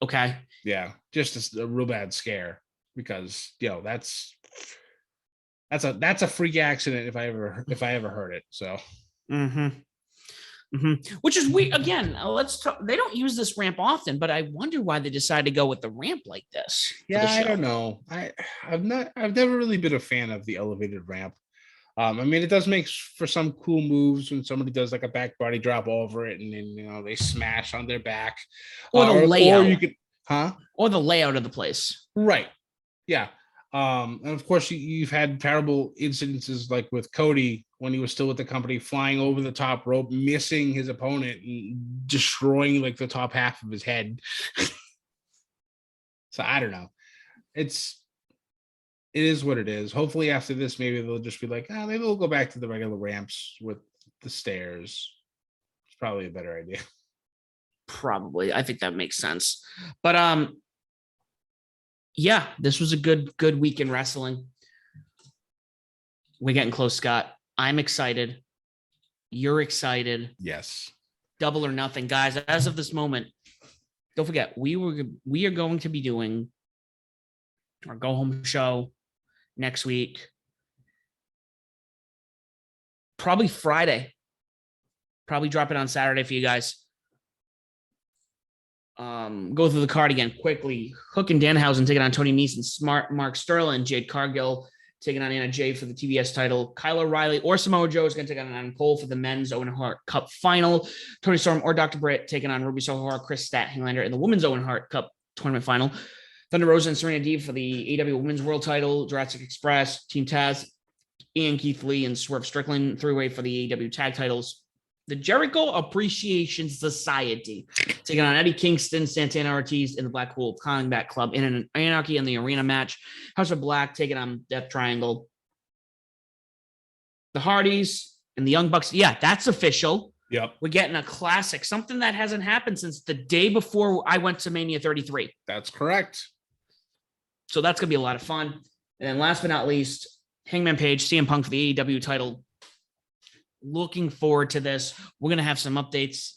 okay. Yeah, just a real bad scare, because that's a freak accident if I ever heard it. So. Which is weird. Again, let's talk. They don't use this ramp often, but I wonder why they decided to go with the ramp like this. Yeah, I don't know. I've never really been a fan of the elevated ramp. I mean, it does make for some cool moves when somebody does like a back body drop over it, and then they smash on their back, or the layout. Or you could, or the layout of the place. Right. Yeah. And of course, you've had terrible incidences like with Cody when he was still with the company, flying over the top rope, missing his opponent and destroying like the top half of his head. So I don't know. It is what it is. Hopefully after this, maybe they'll just be like, maybe we'll go back to the regular ramps with the stairs. It's probably a better idea. Probably. I think that makes sense. But yeah, this was a good week in wrestling. We're getting close, Scott. I'm excited. You're excited. Yes. Double or nothing, guys. As of this moment, don't forget, we are going to be doing our go home show next week. Probably Friday. Probably drop it on Saturday for you guys. Go through the card again quickly. Hook and Danhausen taking on Tony Nese and Smart, Mark Sterling, Jade Cargill taking on Anna Jay for the TBS title. Kyle O'Reilly or Samoa Joe is going to take on Adam Cole for the men's Owen Hart Cup final. Tony Storm or Dr. Britt taking on Ruby Soho or Chris Hanglander in the women's Owen Hart Cup tournament final. Thunder Rosa and Serena Deeb for the AW Women's World title. Jurassic Express, Team Taz, Ian Keith Lee and Swerve Strickland three-way for the AW tag titles. The Jericho Appreciation Society taking on Eddie Kingston, Santana Ortiz in the Blackpool Combat Club in an Anarchy in the Arena match. House of Black taking on Death Triangle. The Hardys and the Young Bucks. Yeah, that's official. Yep. We're getting a classic, something that hasn't happened since the day before I went to Mania 33. That's correct. So that's going to be a lot of fun. And then last but not least, Hangman Page, CM Punk for the AEW title. Looking forward to this. We're going to have some updates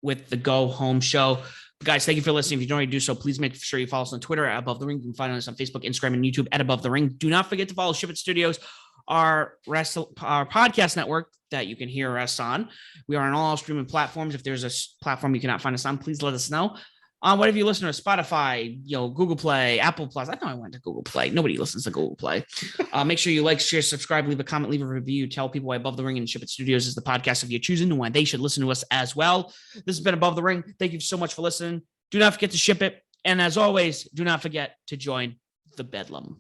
with the Go Home show. Guys, thank you for listening. If you don't already do so, please make sure you follow us on Twitter at Above the Ring. You can find us on Facebook, Instagram, and YouTube at Above the Ring. Do not forget to follow Ship It Studios, our podcast network that you can hear us on. We are on all streaming platforms. If there's a platform you cannot find us on, please let us know. Whatever you listen to, Spotify, Google Play, Apple Plus. I know I went to Google Play. Nobody listens to Google Play. Make sure you like, share, subscribe, leave a comment, leave a review. Tell people why Above the Ring and Ship It Studios is the podcast of your choosing and why they should listen to us as well. This has been Above the Ring. Thank you so much for listening. Do not forget to ship it And as always, do not forget to join the Bedlam.